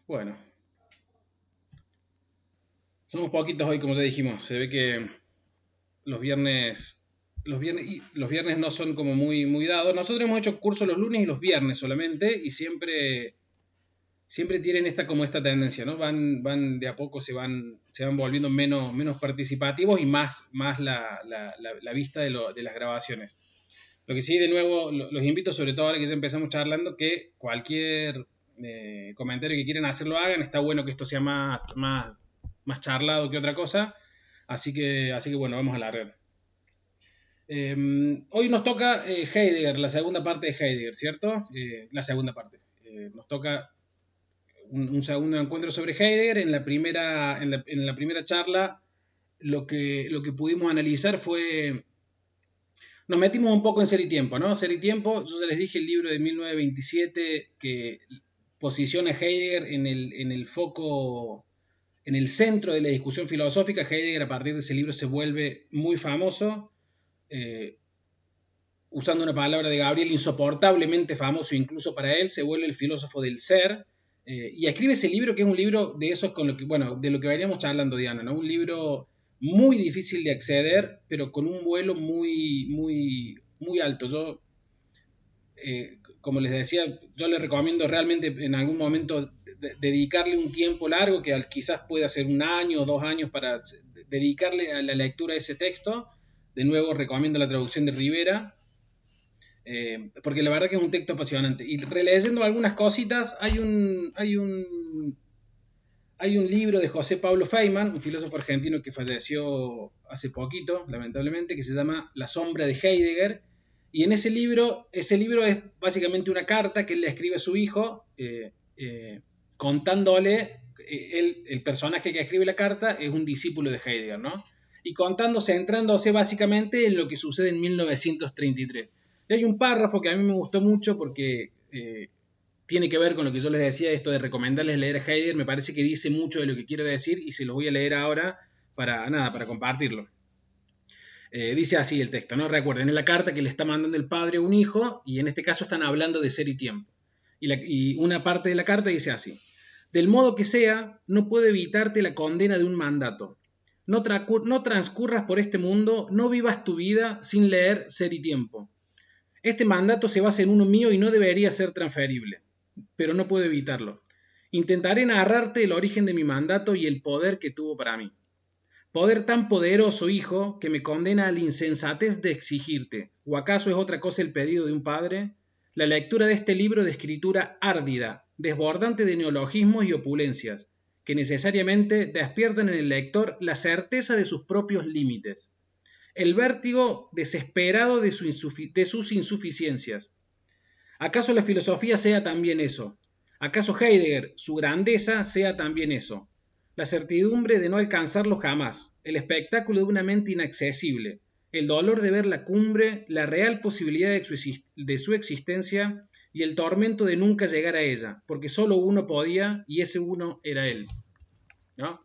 Bueno, somos poquitos hoy, como ya dijimos. Se ve que los viernes, los viernes no son como muy dados. Nosotros hemos hecho cursos los lunes y los viernes solamente, y siempre tienen esta tendencia, ¿no? Van de a poco se van volviendo menos participativos y más la vista de las grabaciones. Lo que sí, de nuevo, los invito, sobre todo ahora que ya empezamos charlando, que cualquier comentario que quieran hacer lo hagan. Está bueno que esto sea más charlado que otra cosa. Así que bueno, vamos a la red. Hoy nos toca Heidegger, la segunda parte de Heidegger, ¿cierto? La segunda parte. Nos toca un segundo encuentro sobre Heidegger. En la primera charla lo que pudimos analizar fue. Nos metimos un poco en Ser y Tiempo, ¿no? Ser y Tiempo, yo ya les dije el libro de 1927 que posiciona a Heidegger en el foco, en el centro de la discusión filosófica. Heidegger a partir de ese libro se vuelve muy famoso, eh, usando una palabra de Gabriel, insoportablemente famoso incluso para él, se vuelve el filósofo del ser, y escribe ese libro que es un libro de esos con lo que, bueno, de lo que veníamos charlando, Diana, ¿no? Un libro muy difícil de acceder, pero con un vuelo muy alto. Como les decía, yo les recomiendo realmente en algún momento dedicarle un tiempo largo, que quizás pueda ser 1 año o 2 años, para dedicarle a la lectura de ese texto. De nuevo, recomiendo la traducción de Rivera, porque la verdad que es un texto apasionante. Y releyendo algunas cositas, hay un libro de José Pablo Feynman, un filósofo argentino que falleció hace poquito, lamentablemente, que se llama La sombra de Heidegger. Y en ese libro es básicamente una carta que él le escribe a su hijo, contándole, el personaje que escribe la carta es un discípulo de Heidegger, ¿no? Y centrándose básicamente en lo que sucede en 1933. Y hay un párrafo que a mí me gustó mucho porque tiene que ver con lo que yo les decía, esto de recomendarles leer a Heidegger. Me parece que dice mucho de lo que quiero decir y se los voy a leer ahora para compartirlo. Dice así el texto, ¿no? Recuerden, en la carta que le está mandando el padre a un hijo, y en este caso están hablando de ser y tiempo. Y una parte de la carta dice así: del modo que sea, no puedo evitarte la condena de un mandato. No transcurras por este mundo, no vivas tu vida sin leer Ser y Tiempo. Este mandato se basa en uno mío y no debería ser transferible, pero no puedo evitarlo. Intentaré narrarte el origen de mi mandato y el poder que tuvo para mí. Poder tan poderoso, hijo, que me condena a la insensatez de exigirte. ¿O acaso es otra cosa el pedido de un padre? La lectura de este libro de escritura árdida, desbordante de neologismos y opulencias, que necesariamente despiertan en el lector la certeza de sus propios límites, el vértigo desesperado de sus insuficiencias. ¿Acaso la filosofía sea también eso? ¿Acaso Heidegger, su grandeza, sea también eso? La certidumbre de no alcanzarlo jamás, el espectáculo de una mente inaccesible, el dolor de ver la cumbre, la real posibilidad de su existencia y el tormento de nunca llegar a ella, porque solo uno podía y ese uno era él, ¿no?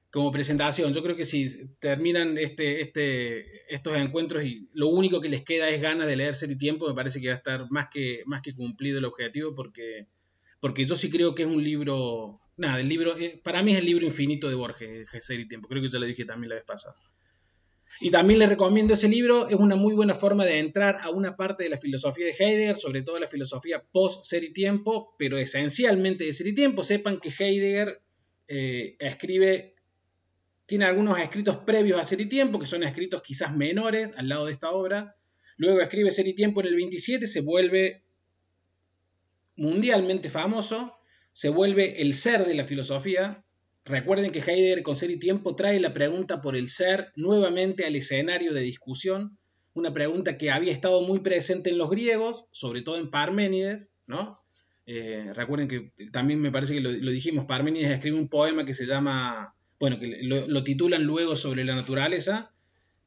Como presentación, yo creo que si terminan estos encuentros y lo único que les queda es ganas de leer Ser y Tiempo, me parece que va a estar más que cumplido el objetivo, porque yo sí creo que es un libro, nada, el libro, para mí es el libro infinito de Borges, Ser y Tiempo. Creo que ya lo dije también la vez pasada. Y también les recomiendo ese libro. Es una muy buena forma de entrar a una parte de la filosofía de Heidegger, sobre todo la filosofía post-Ser y Tiempo, pero esencialmente de Ser y Tiempo. Sepan que Heidegger tiene algunos escritos previos a Ser y Tiempo, que son escritos quizás menores al lado de esta obra. Luego escribe Ser y Tiempo en el 27, se vuelve mundialmente famoso, se vuelve el ser de la filosofía. Recuerden que Heidegger con Ser y Tiempo trae la pregunta por el ser nuevamente al escenario de discusión, una pregunta que había estado muy presente en los griegos, sobre todo en Parménides, ¿no? Recuerden que también me parece que lo dijimos, Parménides escribe un poema que se llama, bueno, que lo titulan luego Sobre la naturaleza,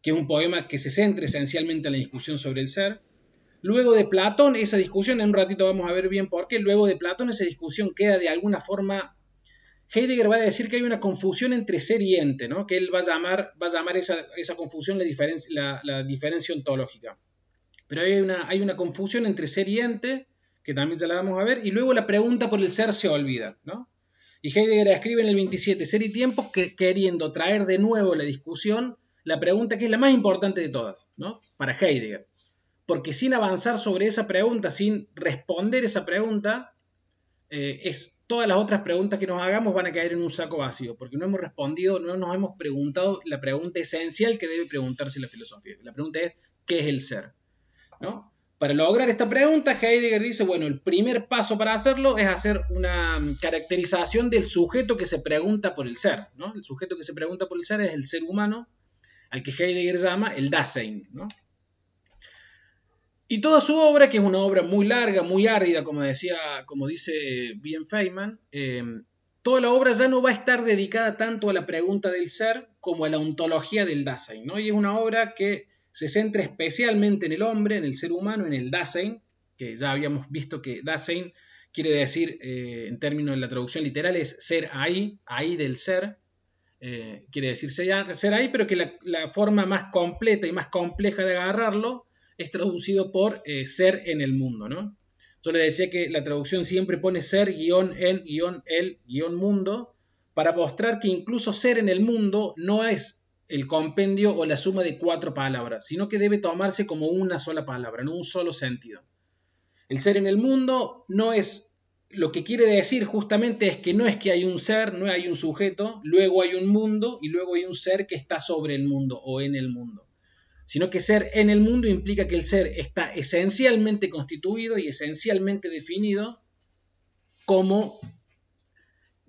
que es un poema que se centra esencialmente en la discusión sobre el ser. Luego de Platón, esa discusión, en un ratito vamos a ver bien por qué, luego de Platón esa discusión queda de alguna forma. Heidegger va a decir que hay una confusión entre ser y ente, ¿no? Que él va a llamar esa confusión la diferencia ontológica. Pero hay una confusión entre ser y ente, que también ya la vamos a ver, y luego la pregunta por el ser se olvida, ¿no? Y Heidegger escribe en el 27 Ser y Tiempo queriendo traer de nuevo la discusión la pregunta que es la más importante de todas, ¿no? Para Heidegger. Porque sin avanzar sobre esa pregunta, sin responder esa pregunta, todas las otras preguntas que nos hagamos van a caer en un saco vacío, porque no hemos respondido, no nos hemos preguntado la pregunta esencial que debe preguntarse la filosofía. La pregunta es, ¿qué es el ser? ¿No? Para lograr esta pregunta, Heidegger dice, bueno, el primer paso para hacerlo es hacer una caracterización del sujeto que se pregunta por el ser, ¿no? El sujeto que se pregunta por el ser es el ser humano, al que Heidegger llama el Dasein, ¿no? Y toda su obra, que es una obra muy larga, muy árida, como dice bien Feynman, toda la obra ya no va a estar dedicada tanto a la pregunta del ser como a la ontología del Dasein, ¿no? Y es una obra que se centra especialmente en el hombre, en el ser humano, en el Dasein, que ya habíamos visto que Dasein quiere decir, en términos de la traducción literal, es ser ahí, ahí del ser. Quiere decir ser ahí, pero que la forma más completa y más compleja de agarrarlo es traducido por ser en el mundo, ¿no? Yo le decía que la traducción siempre pone ser, guión, en, guión, el, guión, mundo, para mostrar que incluso ser en el mundo no es el compendio o la suma de 4 palabras, sino que debe tomarse como una sola palabra, no un solo sentido. El ser en el mundo no es, lo que quiere decir justamente es que no es que hay un ser, no hay un sujeto, luego hay un mundo y luego hay un ser que está sobre el mundo o en el mundo, sino que ser en el mundo implica que el ser está esencialmente constituido y esencialmente definido como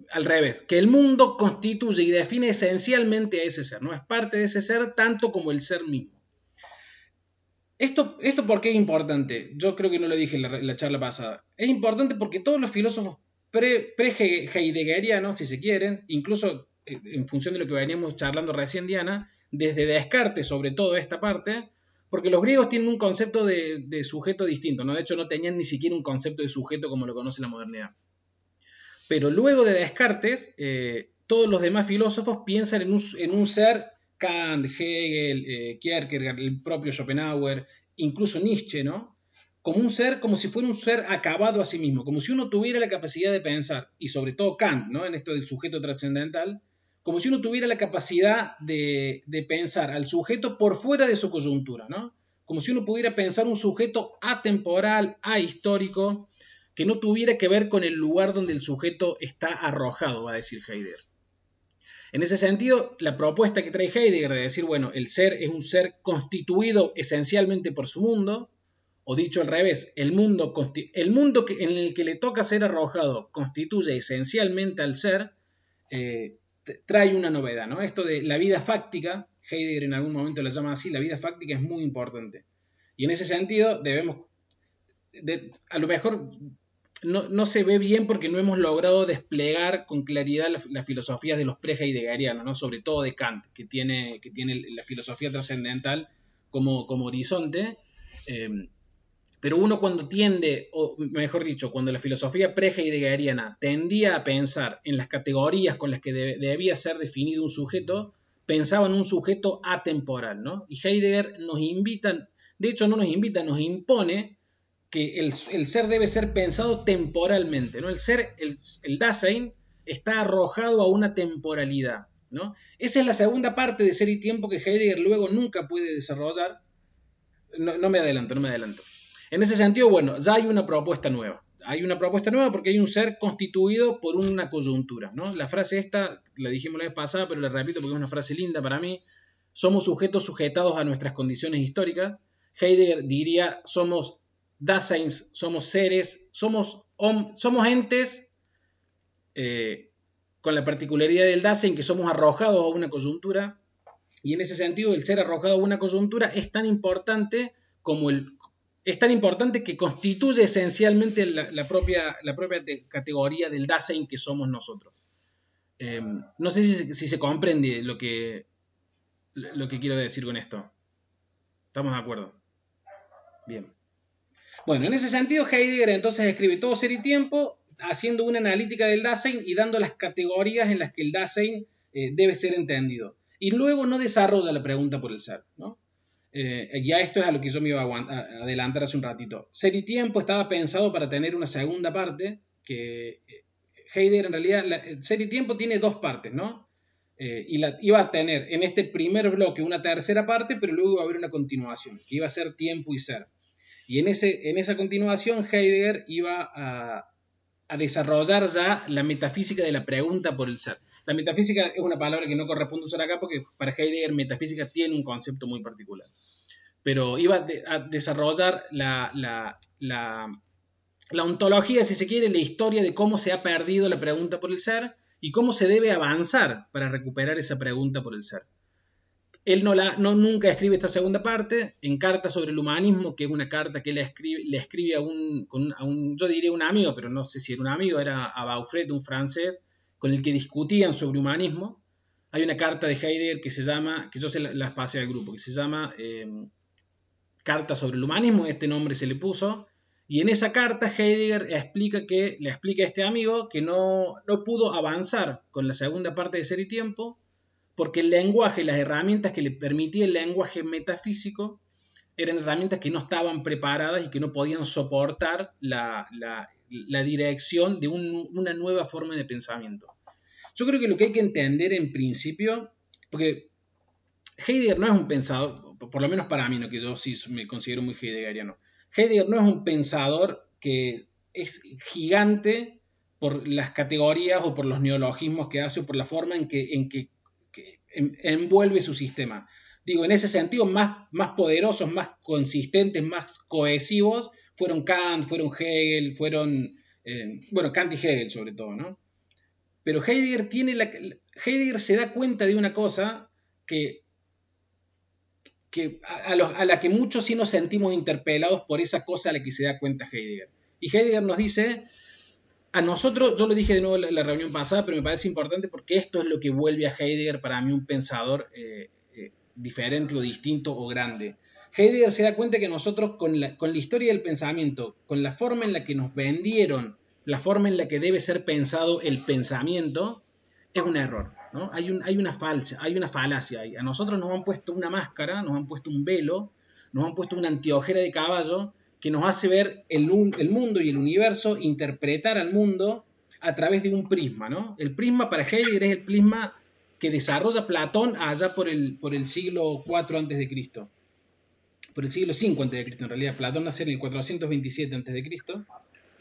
al revés, que el mundo constituye y define esencialmente a ese ser, no es parte de ese ser tanto como el ser mismo. ¿Esto por qué es importante? Yo creo que no lo dije en la charla pasada. Es importante porque todos los filósofos pre-heideggerianos, si se quieren, incluso en función de lo que veníamos charlando recién, Diana, desde Descartes sobre todo esta parte, porque los griegos tienen un concepto de sujeto distinto, ¿no? De hecho no tenían ni siquiera un concepto de sujeto como lo conoce la modernidad. Pero luego de Descartes, todos los demás filósofos piensan en un ser, Kant, Hegel, Kierkegaard, el propio Schopenhauer, incluso Nietzsche, ¿no? Como un ser, como si fuera un ser acabado a sí mismo, como si uno tuviera la capacidad de pensar, y sobre todo Kant, ¿no? En esto del sujeto trascendental, como si uno tuviera la capacidad de pensar al sujeto por fuera de su coyuntura, ¿no? Como si uno pudiera pensar un sujeto atemporal, ahistórico, que no tuviera que ver con el lugar donde el sujeto está arrojado, va a decir Heidegger. En ese sentido, la propuesta que trae Heidegger de decir, bueno, el ser es un ser constituido esencialmente por su mundo, o dicho al revés, el mundo en el que le toca ser arrojado constituye esencialmente al ser, trae una novedad, ¿no? Esto de la vida fáctica, Heidegger en algún momento la llama así, la vida fáctica es muy importante. Y en ese sentido debemos, a lo mejor no se ve bien porque no hemos logrado desplegar con claridad las filosofías de los pre-heideggerianos, ¿no? Sobre todo de Kant, que tiene la filosofía trascendental como horizonte. Pero uno cuando tiende, o mejor dicho, cuando la filosofía pre-heideggeriana tendía a pensar en las categorías con las que debía ser definido un sujeto, pensaba en un sujeto atemporal, ¿no? Y Heidegger nos invita, de hecho no nos invita, nos impone que el ser debe ser pensado temporalmente, ¿no? El ser, el Dasein, está arrojado a una temporalidad, ¿no? Esa es la segunda parte de Ser y Tiempo que Heidegger luego nunca puede desarrollar. No me adelanto. En ese sentido, bueno, ya hay una propuesta nueva. Hay una propuesta nueva porque hay un ser constituido por una coyuntura, ¿no? La frase esta, la dijimos la vez pasada, pero la repito porque es una frase linda para mí. Somos sujetos sujetados a nuestras condiciones históricas. Heidegger diría, somos Daseins, somos seres, somos entes con la particularidad del Dasein que somos arrojados a una coyuntura, y en ese sentido el ser arrojado a una coyuntura es tan importante que constituye esencialmente la propia categoría del Dasein que somos nosotros. No sé si se comprende lo que quiero decir con esto. ¿Estamos de acuerdo? Bien. Bueno, en ese sentido Heidegger entonces escribe Todo Ser y Tiempo, haciendo una analítica del Dasein y dando las categorías en las que el Dasein debe ser entendido. Y luego no desarrolla la pregunta por el ser, ¿no? Ya esto es a lo que yo me iba a adelantar hace un ratito. Ser y Tiempo estaba pensado para tener una segunda parte que Heidegger en realidad, Ser y Tiempo tiene dos partes, ¿no? Iba a tener en este primer bloque una tercera parte, pero luego iba a haber una continuación, que iba a ser Tiempo y Ser. Y en esa continuación Heidegger iba a desarrollar ya la metafísica de la pregunta por el ser. La metafísica es una palabra que no corresponde usar acá porque para Heidegger metafísica tiene un concepto muy particular. Pero iba a desarrollar la ontología, si se quiere, la historia de cómo se ha perdido la pregunta por el ser y cómo se debe avanzar para recuperar esa pregunta por el ser. Él nunca escribe esta segunda parte. En Carta sobre el Humanismo, que es una carta que él le escribe a un, yo diría un amigo, pero no sé si era un amigo, era a Baufret, un francés, con el que discutían sobre humanismo. Hay una carta de Heidegger que se llama, que yo se las pasé al grupo, que se llama Carta sobre el Humanismo, este nombre se le puso, y en esa carta Heidegger le explica a este amigo que no pudo avanzar con la segunda parte de Ser y Tiempo, porque el lenguaje, las herramientas que le permitía el lenguaje metafísico, eran herramientas que no estaban preparadas y que no podían soportar la dirección de una nueva forma de pensamiento. Yo creo que lo que hay que entender en principio, porque Heidegger no es un pensador, por lo menos para mí, ¿no? Que yo sí me considero muy heideggeriano. Heidegger no es un pensador que es gigante por las categorías o por los neologismos que hace o por la forma en que envuelve su sistema. Digo, en ese sentido, más poderosos, más consistentes, más cohesivos fueron Kant, fueron Hegel, Kant y Hegel sobre todo, ¿no? Pero Heidegger se da cuenta de una cosa que a la que muchos sí nos sentimos interpelados por esa cosa a la que se da cuenta Heidegger. Y Heidegger nos dice, a nosotros, yo lo dije de nuevo en la reunión pasada, pero me parece importante porque esto es lo que vuelve a Heidegger para mí un pensador diferente o distinto o grande. Heidegger se da cuenta que nosotros con la historia del pensamiento, con la forma en la que nos vendieron, la forma en la que debe ser pensado el pensamiento, es un error, ¿no? Hay una falacia ahí. A nosotros nos han puesto una máscara, nos han puesto un velo, nos han puesto una anteojera de caballo que nos hace ver el mundo y el universo, interpretar al mundo a través de un prisma, ¿no? El prisma para Heidegger es el prisma que desarrolla Platón allá por el siglo IV a.C., por el siglo V a.C. en realidad. Platón nace en el 427 a.C.,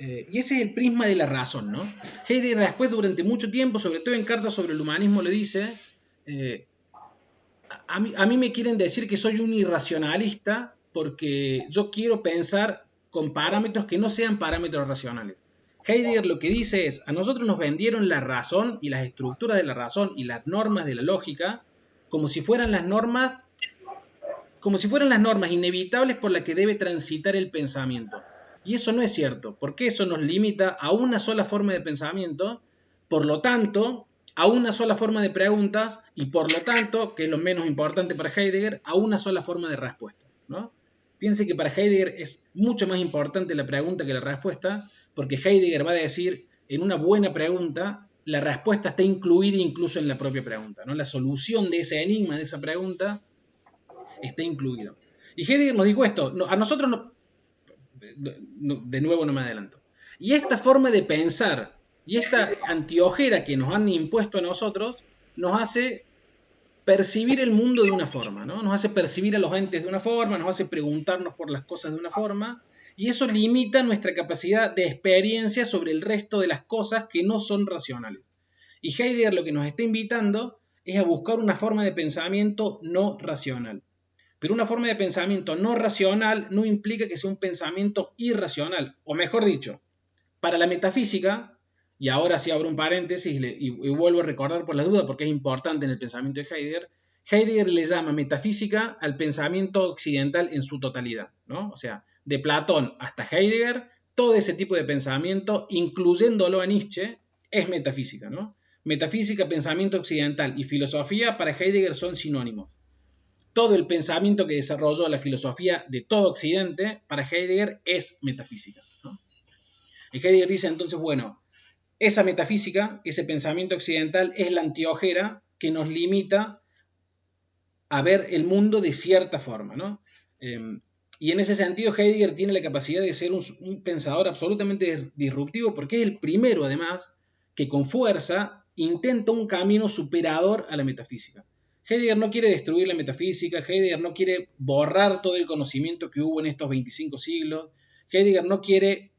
y ese es el prisma de la razón, ¿no? Heidegger después, durante mucho tiempo, sobre todo en Cartas sobre el Humanismo, le dice, a mí me quieren decir que soy un irracionalista porque yo quiero pensar con parámetros que no sean parámetros racionales. Heidegger lo que dice es, a nosotros nos vendieron la razón y las estructuras de la razón y las normas de la lógica como si fueran las normas inevitables por las que debe transitar el pensamiento. Y eso no es cierto, porque eso nos limita a una sola forma de pensamiento, por lo tanto, a una sola forma de preguntas y por lo tanto, que es lo menos importante para Heidegger, a una sola forma de respuesta, ¿no? Piense que para Heidegger es mucho más importante la pregunta que la respuesta, porque Heidegger va a decir, en una buena pregunta, la respuesta está incluida incluso en la propia pregunta, ¿no? La solución de ese enigma, de esa pregunta, está incluida. Y Heidegger nos dijo esto, a nosotros de nuevo no me adelanto. Y esta forma de pensar y esta antiojera que nos han impuesto a nosotros nos hace percibir el mundo de una forma, ¿no? Nos hace percibir a los entes de una forma, nos hace preguntarnos por las cosas de una forma, y eso limita nuestra capacidad de experiencia sobre el resto de las cosas que no son racionales. Y Heidegger lo que nos está invitando es a buscar una forma de pensamiento no racional. Pero una forma de pensamiento no racional no implica que sea un pensamiento irracional. O mejor dicho, para la metafísica, y ahora sí abro un paréntesis y vuelvo a recordar por las dudas porque es importante en el pensamiento de Heidegger, Heidegger le llama metafísica al pensamiento occidental en su totalidad, ¿no? O sea, de Platón hasta Heidegger, todo ese tipo de pensamiento, incluyéndolo a Nietzsche, es metafísica, ¿no? Metafísica, pensamiento occidental y filosofía para Heidegger son sinónimos. Todo el pensamiento que desarrolló la filosofía de todo Occidente, para Heidegger es metafísica, ¿no? Y Heidegger dice entonces, bueno, esa metafísica, ese pensamiento occidental, es la antiojera que nos limita a ver el mundo de cierta forma, ¿no? Y en ese sentido Heidegger tiene la capacidad de ser un pensador absolutamente disruptivo porque es el primero, además, que con fuerza intenta un camino superador a la metafísica. Heidegger no quiere destruir la metafísica, Heidegger no quiere borrar todo el conocimiento que hubo en estos 25 siglos, Heidegger no quiere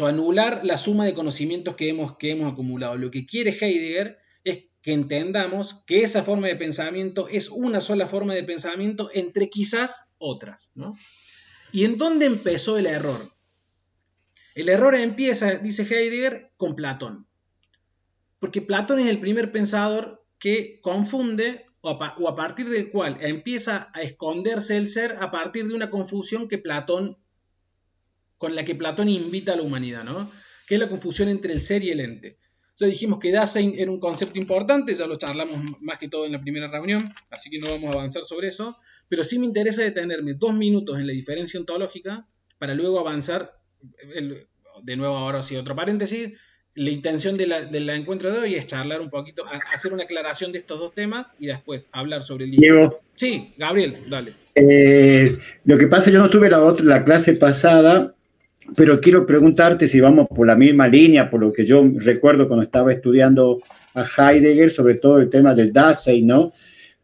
anular la suma de conocimientos que hemos acumulado. Lo que quiere Heidegger es que entendamos que esa forma de pensamiento es una sola forma de pensamiento entre quizás otras, ¿no? ¿Y en dónde empezó el error? El error empieza, dice Heidegger, con Platón. Porque Platón es el primer pensador que confunde o a partir del cual empieza a esconderse el ser a partir de una confusión con la que Platón invita a la humanidad, ¿no? Que es la confusión entre el ser y el ente. Ya dijimos que Dasein era un concepto importante, ya lo charlamos más que todo en la primera reunión, así que no vamos a avanzar sobre eso, pero sí me interesa detenerme 2 minutos en la diferencia ontológica para luego avanzar, de nuevo ahora sí otro paréntesis. La intención del encuentro de hoy es charlar un poquito, hacer una aclaración de estos dos temas y después hablar sobre el 17. Diego. Sí, Gabriel, dale. Lo que pasa es que yo no tuve la clase pasada, pero quiero preguntarte si vamos por la misma línea, por lo que yo recuerdo cuando estaba estudiando a Heidegger, sobre todo el tema del Dasein, ¿no?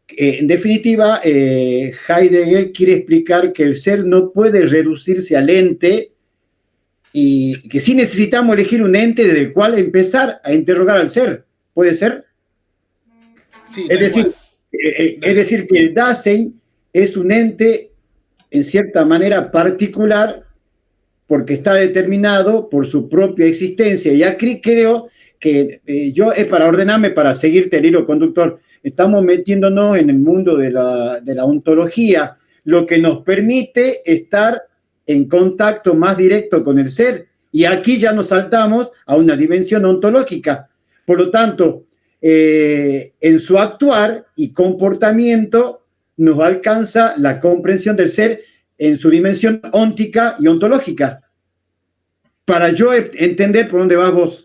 En definitiva, Heidegger quiere explicar que el ser no puede reducirse al ente y que sí necesitamos elegir un ente desde el cual empezar a interrogar al ser. ¿Puede ser? Sí, es decir, que el Dasein es un ente en cierta manera particular porque está determinado por su propia existencia. Y aquí creo que yo es para ordenarme, para seguirte el hilo conductor, estamos metiéndonos en el mundo de la ontología, lo que nos permite estar en contacto más directo con el ser. Y aquí ya nos saltamos a una dimensión ontológica. Por lo tanto, en su actuar y comportamiento nos alcanza la comprensión del ser en su dimensión óntica y ontológica. Para yo entender por dónde vas vos.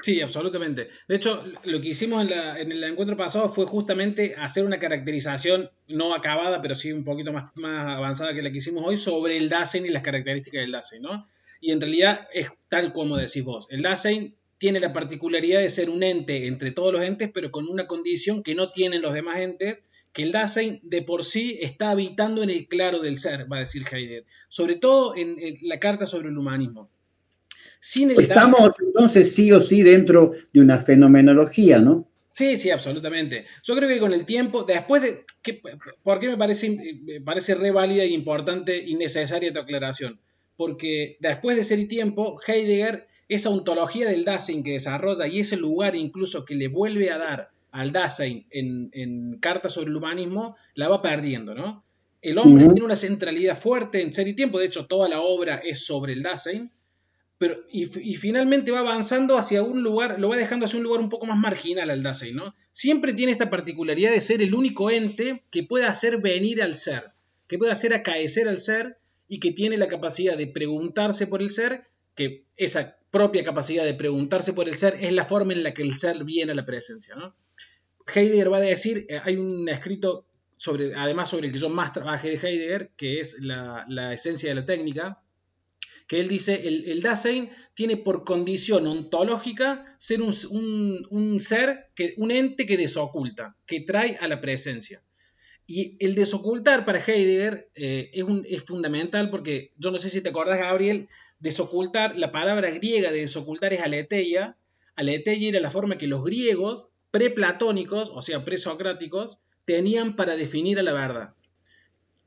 Sí, absolutamente. De hecho, lo que hicimos en el encuentro pasado fue justamente hacer una caracterización no acabada, pero sí un poquito más avanzada que la que hicimos hoy sobre el Dasein y las características del Dasein, ¿no? Y en realidad es tal como decís vos. El Dasein tiene la particularidad de ser un ente entre todos los entes, pero con una condición que no tienen los demás entes, que el Dasein de por sí está habitando en el claro del ser, va a decir Heidegger. Sobre todo en la carta sobre el humanismo. Estamos entonces sí o sí dentro de una fenomenología, ¿no? Sí, sí, absolutamente. Yo creo que con el tiempo, después de... ¿Por qué me parece re válida e importante y necesaria tu aclaración? Porque después de Ser y Tiempo, Heidegger, esa ontología del Dasein que desarrolla y ese lugar incluso que le vuelve a dar al Dasein en Carta sobre el Humanismo, la va perdiendo, ¿no? El hombre tiene una centralidad fuerte en Ser y Tiempo, de hecho toda la obra es sobre el Dasein, pero, y finalmente va avanzando hacia un lugar, lo va dejando hacia un lugar un poco más marginal al Dasein, ¿no? Siempre tiene esta particularidad de ser el único ente que puede hacer venir al ser, que puede hacer acaecer al ser y que tiene la capacidad de preguntarse por el ser, que esa propia capacidad de preguntarse por el ser es la forma en la que el ser viene a la presencia, ¿no? Heidegger va a decir, hay un escrito además sobre el que yo más trabajé de Heidegger, que es la esencia de la técnica, que él dice, el Dasein tiene por condición ontológica ser un ser, un ente que desoculta, que trae a la presencia. Y el desocultar para Heidegger es fundamental porque, yo no sé si te acordás, Gabriel, desocultar, la palabra griega de desocultar es aletheia. Aletheia era la forma que los griegos preplatónicos, o sea, presocráticos, tenían para definir a la verdad.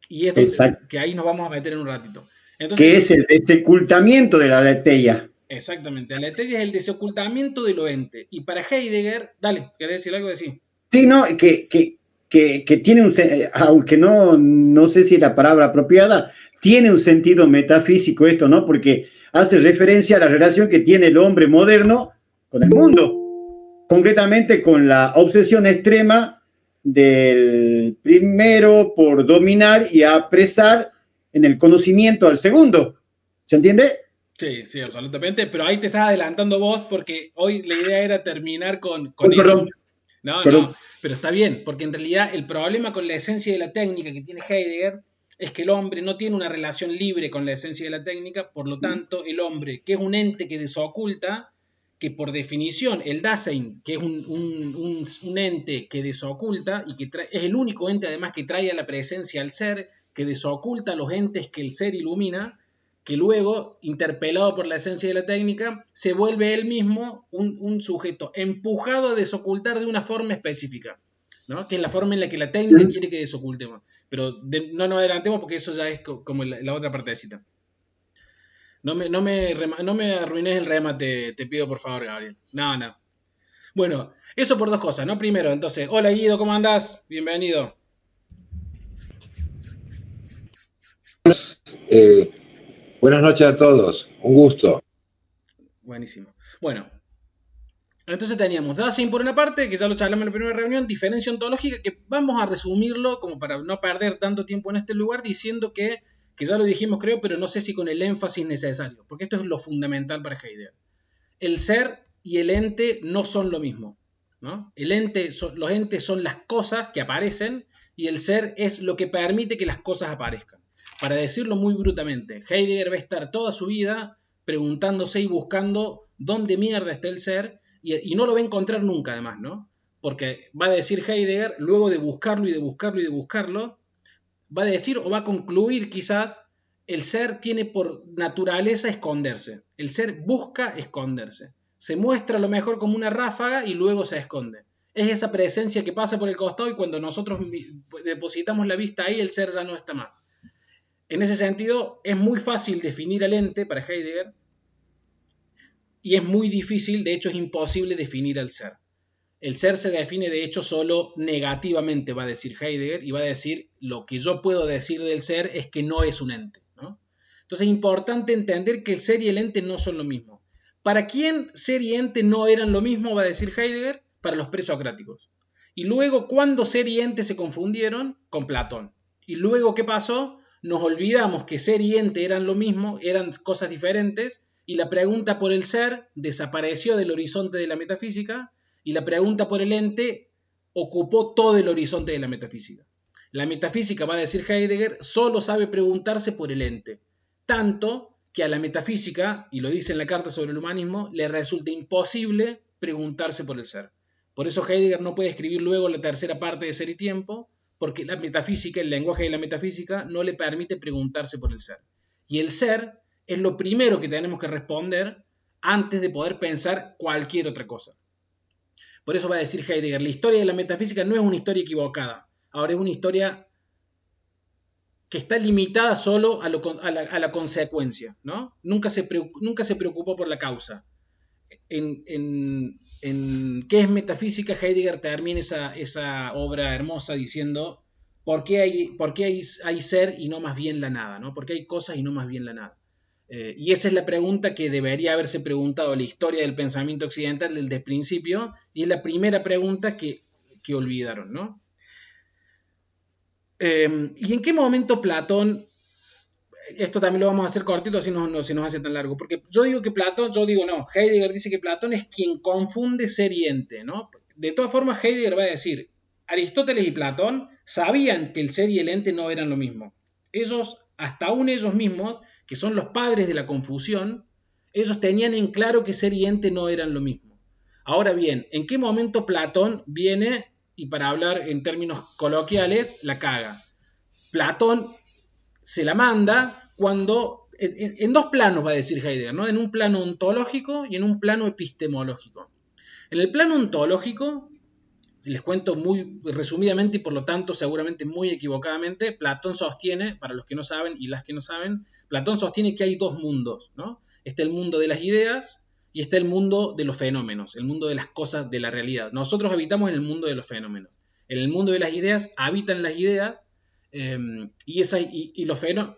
Y es donde, que ahí nos vamos a meter en un ratito. Entonces, que es el desocultamiento de la aletheia. Exactamente, la aletheia es el desocultamiento de lo ente. Y para Heidegger, dale, ¿querés decir algo de sí? Sí, no, que tiene un, aunque no sé si es la palabra apropiada, tiene un sentido metafísico esto, ¿no? Porque hace referencia a la relación que tiene el hombre moderno con el mundo, concretamente con la obsesión extrema del primero por dominar y apresar en el conocimiento al segundo. ¿Se entiende? Sí, sí, absolutamente. Pero ahí te estás adelantando vos porque hoy la idea era terminar con eso. Perdón. No, pero está bien, porque en realidad el problema con la esencia de la técnica que tiene Heidegger es que el hombre no tiene una relación libre con la esencia de la técnica, por lo tanto, el hombre, que es un ente que desoculta, que por definición el Dasein, que es un ente que desoculta y que es el único ente además que trae a la presencia al ser, que desoculta los entes que el ser ilumina, que luego, interpelado por la esencia de la técnica, se vuelve él mismo un sujeto empujado a desocultar de una forma específica, ¿no? Que es la forma en la que la técnica quiere que desocultemos. Pero no nos adelantemos porque eso ya es como la otra partecita. No me arruines el remate, te pido por favor, Gabriel. No. Bueno, eso por dos cosas, ¿no? Primero, entonces, hola Guido, ¿cómo andás? Bienvenido. Buenas noches a todos, un gusto. Buenísimo. Bueno, entonces teníamos Dasein por una parte, que ya lo charlamos en la primera reunión, diferencia ontológica, que vamos a resumirlo como para no perder tanto tiempo en este lugar, diciendo que ya lo dijimos creo, pero no sé si con el énfasis necesario, porque esto es lo fundamental para Heidegger. El ser y el ente no son lo mismo, ¿no? Los entes son las cosas que aparecen y el ser es lo que permite que las cosas aparezcan. Para decirlo muy brutamente, Heidegger va a estar toda su vida preguntándose y buscando dónde mierda está el ser y no lo va a encontrar nunca además, ¿no? Porque va a decir Heidegger, luego de buscarlo y de buscarlo y de buscarlo, va a decir o va a concluir quizás, el ser tiene por naturaleza esconderse. El ser busca esconderse. Se muestra a lo mejor como una ráfaga y luego se esconde. Es esa presencia que pasa por el costado y cuando nosotros depositamos la vista ahí, el ser ya no está más. En ese sentido, es muy fácil definir al ente para Heidegger y es muy difícil, de hecho es imposible definir al ser. El ser se define de hecho solo negativamente, va a decir Heidegger, y va a decir lo que yo puedo decir del ser es que no es un ente, ¿no? Entonces es importante entender que el ser y el ente no son lo mismo. ¿Para quién ser y ente no eran lo mismo? Va a decir Heidegger, para los presocráticos. Y luego, ¿cuándo ser y ente se confundieron? Con Platón. Y luego, ¿qué pasó? Nos olvidamos que ser y ente eran lo mismo, eran cosas diferentes, y la pregunta por el ser desapareció del horizonte de la metafísica, y la pregunta por el ente ocupó todo el horizonte de la metafísica. La metafísica, va a decir Heidegger, solo sabe preguntarse por el ente. Tanto que a la metafísica, y lo dice en la carta sobre el humanismo, le resulta imposible preguntarse por el ser. Por eso Heidegger no puede escribir luego la tercera parte de Ser y Tiempo, porque la metafísica, el lenguaje de la metafísica, no le permite preguntarse por el ser. Y el ser es lo primero que tenemos que responder antes de poder pensar cualquier otra cosa. Por eso va a decir Heidegger, la historia de la metafísica no es una historia equivocada. Ahora es una historia que está limitada solo a la consecuencia, ¿no? Nunca se preocupó por la causa. En ¿qué es metafísica? Heidegger termina esa obra hermosa diciendo ¿por qué hay ser y no más bien la nada? ¿No? ¿Por qué hay cosas y no más bien la nada? Y esa es la pregunta que debería haberse preguntado la historia del pensamiento occidental desde el principio, y es la primera pregunta que olvidaron, ¿no? ¿Y en qué momento Platón, esto también lo vamos a hacer cortito si no se nos hace tan largo, porque yo digo no, Heidegger dice que Platón es quien confunde ser y ente, ¿no? De todas formas, Heidegger va a decir, Aristóteles y Platón sabían que el ser y el ente no eran lo mismo. Hasta aún ellos mismos, que son los padres de la confusión, ellos tenían en claro que ser y ente no eran lo mismo. Ahora bien, ¿en qué momento Platón viene y, para hablar en términos coloquiales, la caga? Platón se la manda cuando, en dos planos va a decir Heidegger, ¿no? En un plano ontológico y en un plano epistemológico. En el plano ontológico, les cuento muy resumidamente y por lo tanto seguramente muy equivocadamente, Platón sostiene, para los que no saben y las que no saben, Platón sostiene que hay dos mundos, ¿no? Está el mundo de las ideas y está el mundo de los fenómenos, el mundo de las cosas de la realidad. Nosotros habitamos en el mundo de los fenómenos. En el mundo de las ideas habitan las ideas y los fenómenos.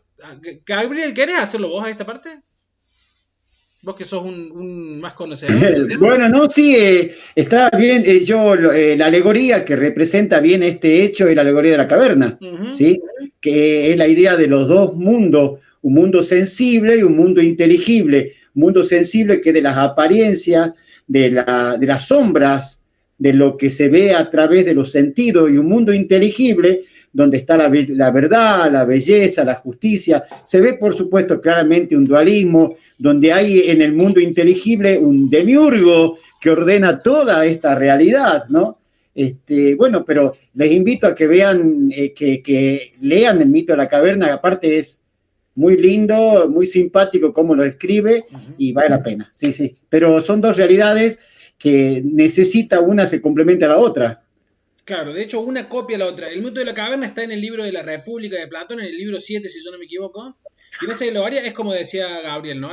Gabriel, ¿querés hacerlo vos a esta parte? Vos que sos un más conocedor del tema. Bueno, no, sí, está bien. La alegoría que representa bien este hecho es la alegoría de la caverna, ¿sí? Que es la idea de los dos mundos, un mundo sensible y un mundo inteligible. Un mundo sensible que es de las apariencias, de las sombras, de lo que se ve a través de los sentidos, y un mundo inteligible donde está la verdad, la belleza, la justicia. Se ve, por supuesto, claramente un dualismo donde hay en el mundo inteligible un demiurgo que ordena toda esta realidad, ¿no? Bueno, pero les invito a que vean, que lean el mito de la caverna, aparte es muy lindo, muy simpático cómo lo escribe y vale la pena, sí, sí. Pero son dos realidades que necesita una se complementa a la otra. Claro, de hecho una copia a la otra. El mito de la caverna está en el libro de la República de Platón, en el libro 7, si yo no me equivoco. Y en esa teoría es como decía Gabriel, ¿no?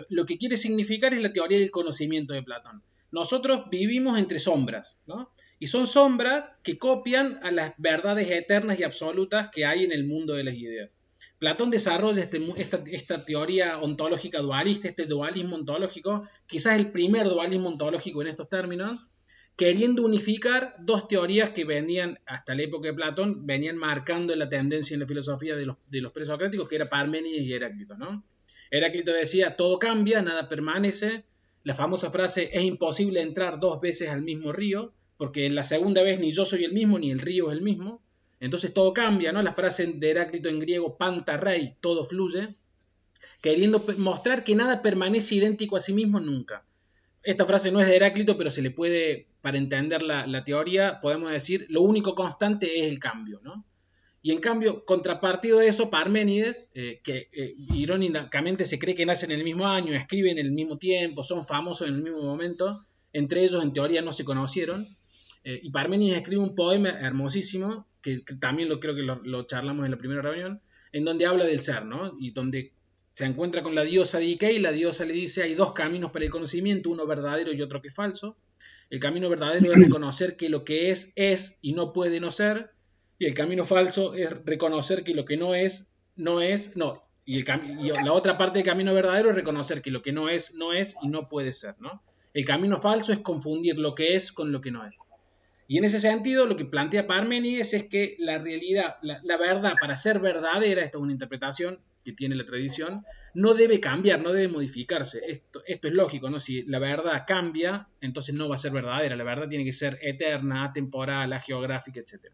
Lo que quiere significar es la teoría del conocimiento de Platón. Nosotros vivimos entre sombras, ¿no? Y son sombras que copian a las verdades eternas y absolutas que hay en el mundo de las ideas. Platón desarrolla esta teoría ontológica dualista, este dualismo ontológico, quizás el primer dualismo ontológico en estos términos, queriendo unificar dos teorías que venían, hasta la época de Platón, venían marcando la tendencia en la filosofía de los presocráticos, que era Parménides y Heráclito, ¿no? Heráclito decía, todo cambia, nada permanece. La famosa frase, es imposible entrar dos veces al mismo río, porque en la segunda vez ni yo soy el mismo, ni el río es el mismo. Entonces todo cambia, ¿no? La frase de Heráclito en griego, panta rei, todo fluye, queriendo mostrar que nada permanece idéntico a sí mismo nunca. Esta frase no es de Heráclito, pero se le puede, para entender la teoría, podemos decir, lo único constante es el cambio, ¿no? Y en cambio, contrapartido de eso, Parménides, que irónicamente se cree que nacen en el mismo año, escriben en el mismo tiempo, son famosos en el mismo momento, entre ellos en teoría no se conocieron, y Parménides escribe un poema hermosísimo, que también creo que lo charlamos en la primera reunión, en donde habla del ser, ¿no? Y donde se encuentra con la diosa Dike y la diosa le dice, hay dos caminos para el conocimiento, uno verdadero y otro que es falso. El camino verdadero es reconocer que lo que es y no puede no ser, y el camino falso es reconocer que lo que no es. Y la otra parte del camino verdadero es reconocer que lo que no es y no puede ser, ¿no? El camino falso es confundir lo que es con lo que no es. Y en ese sentido, lo que plantea Parménides es que la realidad, la verdad, para ser verdadera, esta es una interpretación que tiene la tradición, no debe cambiar, no debe modificarse. Esto es lógico, ¿no? Si la verdad cambia, entonces no va a ser verdadera. La verdad tiene que ser eterna, atemporal, ageográfica, etc.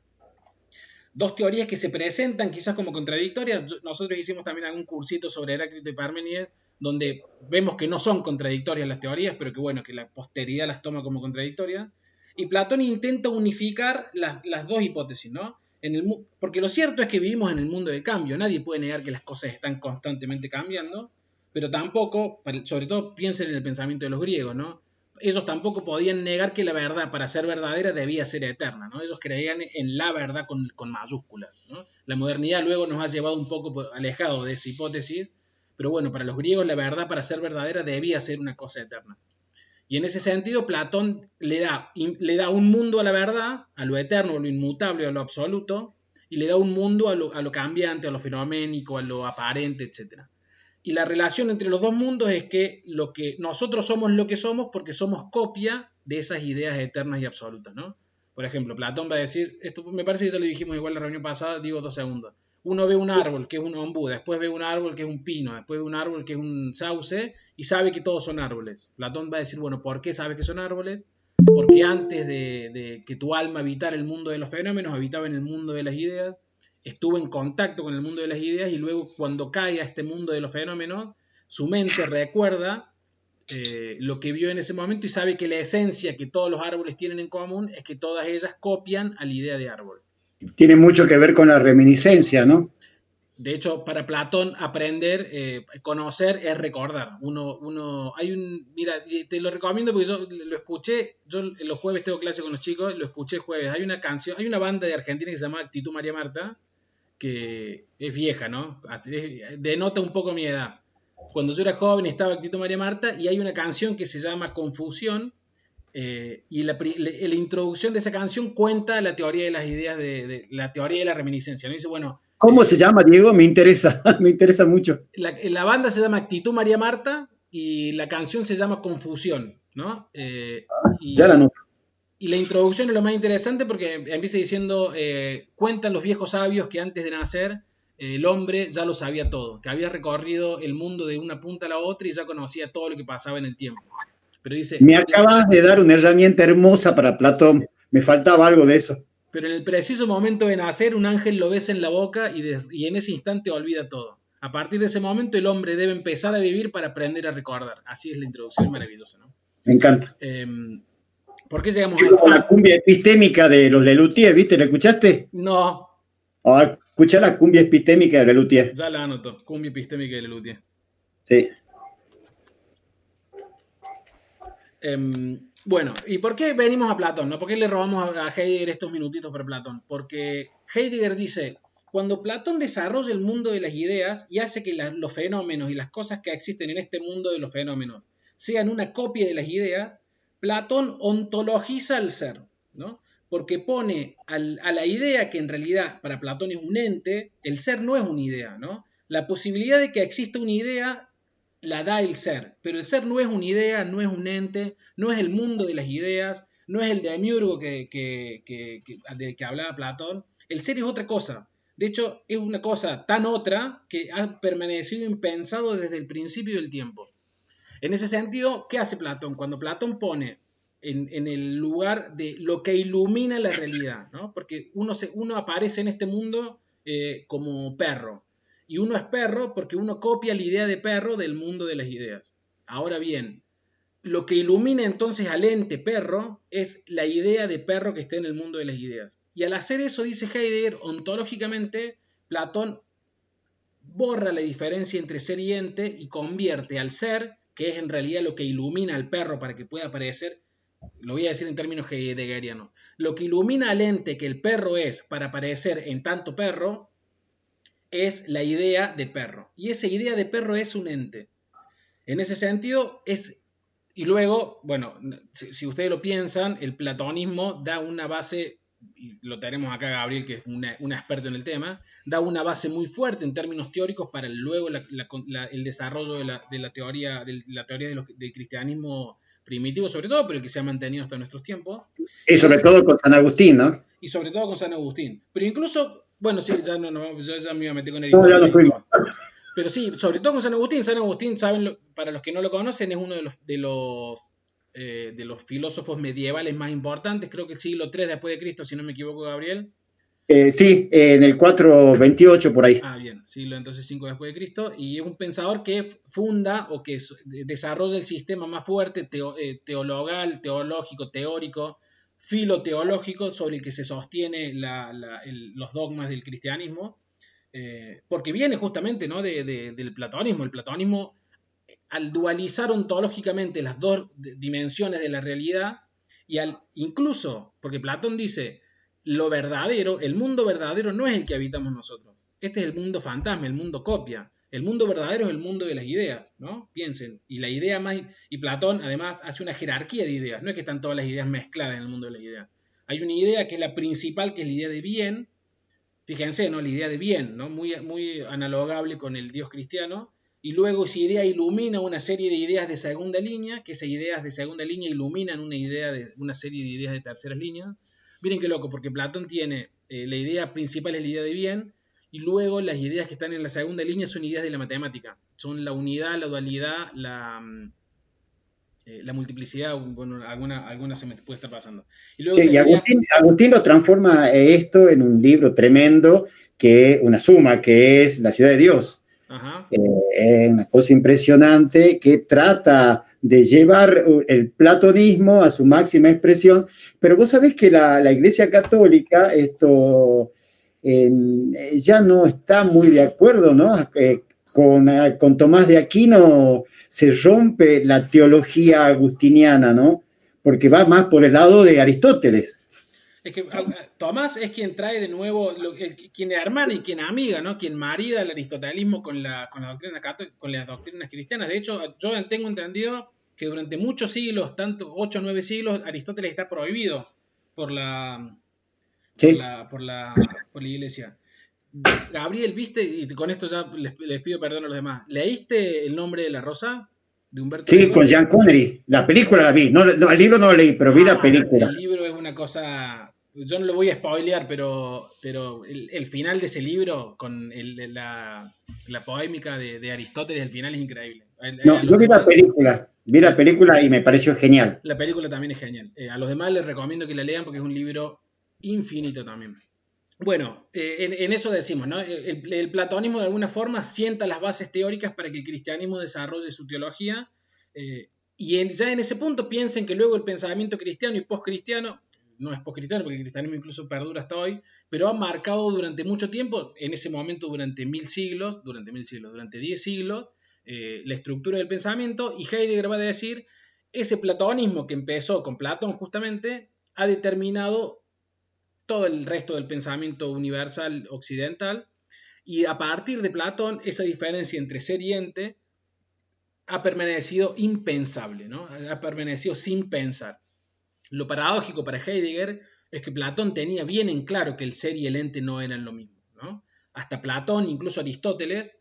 Dos teorías que se presentan quizás como contradictorias. Nosotros hicimos también algún cursito sobre Heráclito y Parménides, donde vemos que no son contradictorias las teorías, pero que bueno, que la posteridad las toma como contradictorias. Y Platón intenta unificar las dos hipótesis, ¿no? Porque lo cierto es que vivimos en el mundo del cambio. Nadie puede negar que las cosas están constantemente cambiando, pero tampoco, sobre todo piensen en el pensamiento de los griegos, ¿no? Ellos tampoco podían negar que la verdad, para ser verdadera, debía ser eterna, ¿no? Ellos creían en la verdad con mayúsculas, ¿no? La modernidad luego nos ha llevado un poco alejado de esa hipótesis, pero bueno, para los griegos la verdad, para ser verdadera, debía ser una cosa eterna. Y en ese sentido, Platón le da un mundo a la verdad, a lo eterno, a lo inmutable, a lo absoluto, y le da un mundo a lo cambiante, a lo fenoménico, a lo aparente, etc. Y la relación entre los dos mundos es que nosotros somos lo que somos porque somos copia de esas ideas eternas y absolutas, ¿no? Por ejemplo, Platón va a decir, esto me parece que ya lo dijimos igual en la reunión pasada, digo 2 segundos. Uno ve un árbol que es un ombú, después ve un árbol que es un pino, después ve un árbol que es un sauce y sabe que todos son árboles. Platón va a decir, bueno, ¿por qué sabe que son árboles? Porque antes de que tu alma habitara el mundo de los fenómenos, habitaba en el mundo de las ideas, estuvo en contacto con el mundo de las ideas y luego cuando cae a este mundo de los fenómenos, su mente recuerda lo que vio en ese momento y sabe que la esencia que todos los árboles tienen en común es que todas ellas copian a la idea de árbol. Tiene mucho que ver con la reminiscencia, ¿no? De hecho, para Platón, aprender, conocer es recordar. Mira, te lo recomiendo porque yo lo escuché, yo los jueves tengo clase con los chicos, lo escuché jueves. Hay una banda de Argentina que se llama Actitud María Marta, que es vieja, ¿no? Denota un poco mi edad. Cuando yo era joven estaba Actitud María Marta y hay una canción que se llama Confusión, y la introducción de esa canción cuenta la teoría de las ideas, la teoría de la reminiscencia, ¿no? Dice, bueno, ¿cómo se llama, Diego? Me interesa mucho. La banda se llama Actitud María Marta y la canción se llama Confusión, ¿no? Ya la noto. Y la introducción es lo más interesante porque empieza diciendo, cuentan los viejos sabios que antes de nacer el hombre ya lo sabía todo, que había recorrido el mundo de una punta a la otra y ya conocía todo lo que pasaba en el tiempo. Pero dice, me acabas de dar una herramienta hermosa para Platón, me faltaba algo de eso. Pero en el preciso momento de nacer, un ángel lo besa en la boca y en ese instante olvida todo. A partir de ese momento el hombre debe empezar a vivir para aprender a recordar. Así es la introducción, es maravillosa, ¿no? Me encanta. ¿Por qué llegamos Es a esto? como la cumbia epistémica de los Lelutier, ¿viste? ¿La escuchaste? No, Escuchá la cumbia epistémica de Lelutier. ya la anoto. Cumbia epistémica de Lelutier. Sí. Bueno, ¿y por qué venimos a Platón? ¿No? ¿Por qué le robamos a Heidegger estos minutitos para Platón? Porque Heidegger dice, cuando Platón desarrolla el mundo de las ideas y hace que los fenómenos y las cosas que existen en este mundo de los fenómenos sean una copia de las ideas, Platón ontologiza al ser, ¿no? Porque pone a la idea que en realidad para Platón es un ente, el ser no es una idea, ¿no? La posibilidad de que exista una idea la da el ser, pero el ser no es una idea, no es un ente, no es el mundo de las ideas, no es el demiurgo del que hablaba Platón. El ser es otra cosa. De hecho, es una cosa tan otra que ha permanecido impensado desde el principio del tiempo. En ese sentido, ¿qué hace Platón? Cuando Platón pone en el lugar de lo que ilumina la realidad, ¿no? Porque uno aparece en este mundo como perro. Y uno es perro porque uno copia la idea de perro del mundo de las ideas. Ahora bien, lo que ilumina entonces al ente perro es la idea de perro que está en el mundo de las ideas. Y al hacer eso, dice Heidegger, ontológicamente, Platón borra la diferencia entre ser y ente y convierte al ser, que es en realidad lo que ilumina al perro para que pueda aparecer, lo voy a decir en términos heideggerianos, lo que ilumina al ente que el perro es para aparecer en tanto perro, es la idea de perro. Y esa idea de perro es un ente. En ese sentido, y luego, bueno, si ustedes lo piensan, el platonismo da una base, y lo tenemos acá Gabriel, que es un experto en el tema, da una base muy fuerte en términos teóricos para luego el desarrollo de la teoría del cristianismo primitivo, sobre todo, pero el que se ha mantenido hasta nuestros tiempos. Y sobre todo con San Agustín, ¿no? Y sobre todo con San Agustín. Pero incluso, bueno, sí, ya ya me iba a meter con el No, ya nos fuimos. Pero sí, sobre todo con San Agustín. San Agustín, saben, para los que no lo conocen, es uno de los filósofos medievales más importantes, creo que el siglo III después de Cristo, si no me equivoco, Gabriel. Sí, en el 428 por ahí. Ah, bien, siglo entonces 5 después de Cristo, y es un pensador que funda o que desarrolla el sistema más fuerte teologal, teológico, teórico, filoteológico sobre el que se sostiene los dogmas del cristianismo, porque viene justamente, ¿no? del platonismo. El platonismo, al dualizar ontológicamente las dos dimensiones de la realidad, y incluso, porque Platón dice, lo verdadero, el mundo verdadero no es el que habitamos nosotros. Este es el mundo fantasma, el mundo copia. El mundo verdadero es el mundo de las ideas, ¿no? Piensen. Y la idea más. Y Platón, además, hace una jerarquía de ideas. No es que están todas las ideas mezcladas en el mundo de las ideas. Hay una idea que es la principal, que es la idea de bien. Fíjense, ¿no? La idea de bien, ¿no? Muy, muy analogable con el Dios cristiano. Y luego esa idea ilumina una serie de ideas de segunda línea, que esas ideas de segunda línea iluminan una serie de ideas de terceras líneas. Miren qué loco, porque Platón tiene la idea principal es la idea de bien, y luego las ideas que están en la segunda línea son ideas de la matemática. Son la unidad, la dualidad, la multiplicidad, bueno, alguna se me puede estar pasando. Y luego Sí, y Agustín lo transforma esto en un libro tremendo, una suma, que es La ciudad de Dios. Ajá. Una cosa impresionante que trata de llevar el platonismo a su máxima expresión, pero vos sabés que la Iglesia Católica ya no está muy de acuerdo, ¿no? Con Tomás de Aquino se rompe la teología agustiniana, ¿no? Porque va más por el lado de Aristóteles. Es que Tomás es quien trae de nuevo, quien hermana y quien amiga, ¿no? Quien marida el aristotelismo con las doctrinas cristianas. De hecho, yo tengo entendido que durante muchos siglos, tanto 8 o 9 siglos, Aristóteles está prohibido por la iglesia. Gabriel, ¿viste? Y con esto ya les pido perdón a los demás. ¿Leíste El nombre de la rosa? De Humberto Sí, Eco. con Sean Connery. La película la vi. No, el libro no lo leí, pero vi la película. El libro es una cosa. Yo no lo voy a spoilear, pero el final de ese libro, con la poémica de Aristóteles, el final es increíble. No, yo vi la película y me pareció genial. La película también es genial. A los demás les recomiendo que la lean porque es un libro infinito también. Bueno, en eso decimos, ¿no? El platonismo de alguna forma sienta las bases teóricas para que el cristianismo desarrolle su teología, ya en ese punto piensen que luego el pensamiento cristiano y postcristiano, no es postcristiano porque el cristianismo incluso perdura hasta hoy, pero ha marcado durante mucho tiempo, en ese momento durante 10 siglos, la estructura del pensamiento, y Heidegger va a decir, ese platonismo que empezó con Platón justamente, ha determinado todo el resto del pensamiento universal occidental, y a partir de Platón esa diferencia entre ser y ente ha permanecido impensable, ¿no? Ha permanecido sin pensar. Lo paradójico para Heidegger es que Platón tenía bien en claro que el ser y el ente no eran lo mismo, ¿no? Hasta Platón, incluso Aristóteles,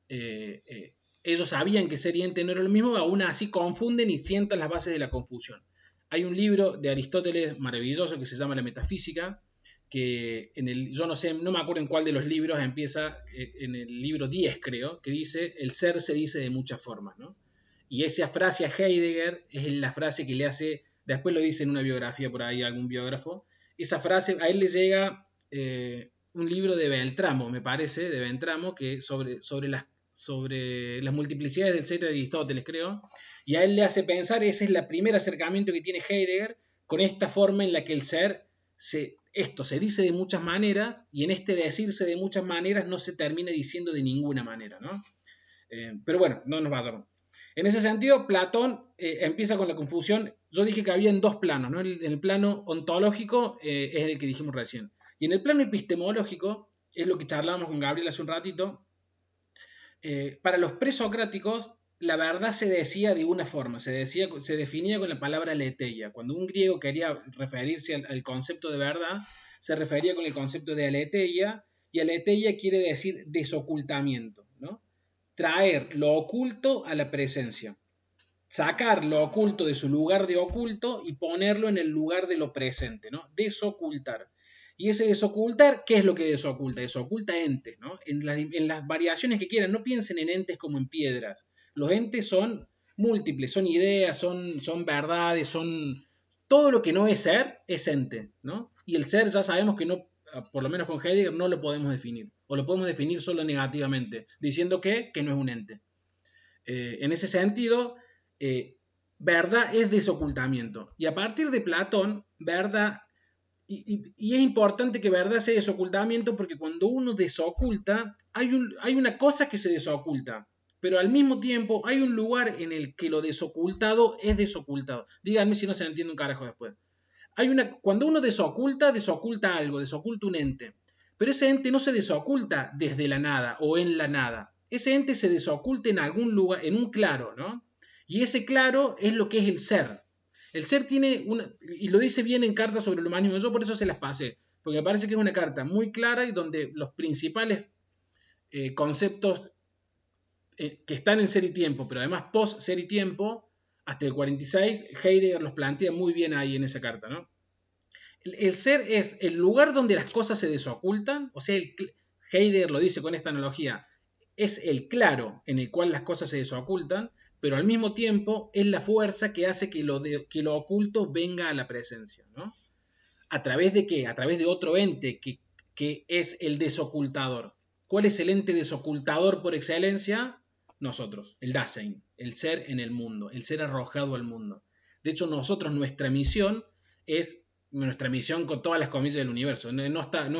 ellos sabían que ser y ente no era lo mismo, aún así confunden y sientan las bases de la confusión. Hay un libro de Aristóteles maravilloso que se llama La Metafísica, que yo no sé, no me acuerdo en cuál de los libros empieza, en el libro 10 creo, que dice, el ser se dice de muchas formas, ¿no? Y esa frase a Heidegger es la frase que le hace, después lo dice en una biografía por ahí, algún biógrafo, esa frase, a él le llega un libro de Beltramo, me parece, de Beltramo, que sobre las multiplicidades del ser de Aristóteles, creo, y a él le hace pensar, ese es el primer acercamiento que tiene Heidegger con esta forma en la que el ser esto se dice de muchas maneras, y en este decirse de muchas maneras no se termina diciendo de ninguna manera, ¿no? Pero bueno, no nos vayamos. En ese sentido, Platón empieza con la confusión. Yo dije que había en dos planos, ¿no? En el plano ontológico es el que dijimos recién. Y en el plano epistemológico, es lo que charlábamos con Gabriel hace un ratito, para los presocráticos, la verdad se decía de una forma, se definía con la palabra aletheia. Cuando un griego quería referirse al concepto de verdad, se refería con el concepto de aletheia, y aletheia quiere decir desocultamiento, ¿no? Traer lo oculto a la presencia, sacar lo oculto de su lugar de oculto y ponerlo en el lugar de lo presente, ¿no? Desocultar. Y ese desocultar, ¿qué es lo que desoculta? Desoculta entes, ¿no? En las variaciones que quieran, no piensen en entes como en piedras. Los entes son múltiples, son ideas, son verdades, son... Todo lo que no es ser es ente, ¿no? Y el ser ya sabemos que no, por lo menos con Heidegger, no lo podemos definir. O lo podemos definir solo negativamente, diciendo que no es un ente. En ese sentido, verdad es desocultamiento. Y a partir de Platón, verdad... Y es importante que verdad sea desocultamiento porque cuando uno desoculta, hay una cosa que se desoculta, pero al mismo tiempo hay un lugar en el que lo desocultado es desocultado. Díganme si no se entiende un carajo después. Cuando uno desoculta algo, desoculta un ente, pero ese ente no se desoculta desde la nada o en la nada. Ese ente se desoculta en algún lugar, en un claro, ¿no? Y ese claro es lo que es el ser. El ser tiene y lo dice bien en Carta sobre el humanismo, yo por eso se las pasé, porque me parece que es una carta muy clara y donde los principales conceptos que están en Ser y Tiempo, pero además post Ser y Tiempo, hasta el 46, Heidegger los plantea muy bien ahí en esa carta, ¿no? El ser es el lugar donde las cosas se desocultan, o sea, Heidegger lo dice con esta analogía, es el claro en el cual las cosas se desocultan, pero al mismo tiempo es la fuerza que hace que lo oculto venga a la presencia, ¿no? ¿A través de qué? A través de otro ente que es el desocultador. ¿Cuál es el ente desocultador por excelencia? Nosotros, el Dasein, el ser en el mundo, el ser arrojado al mundo. De hecho, nuestra misión con todas las comillas del universo. No es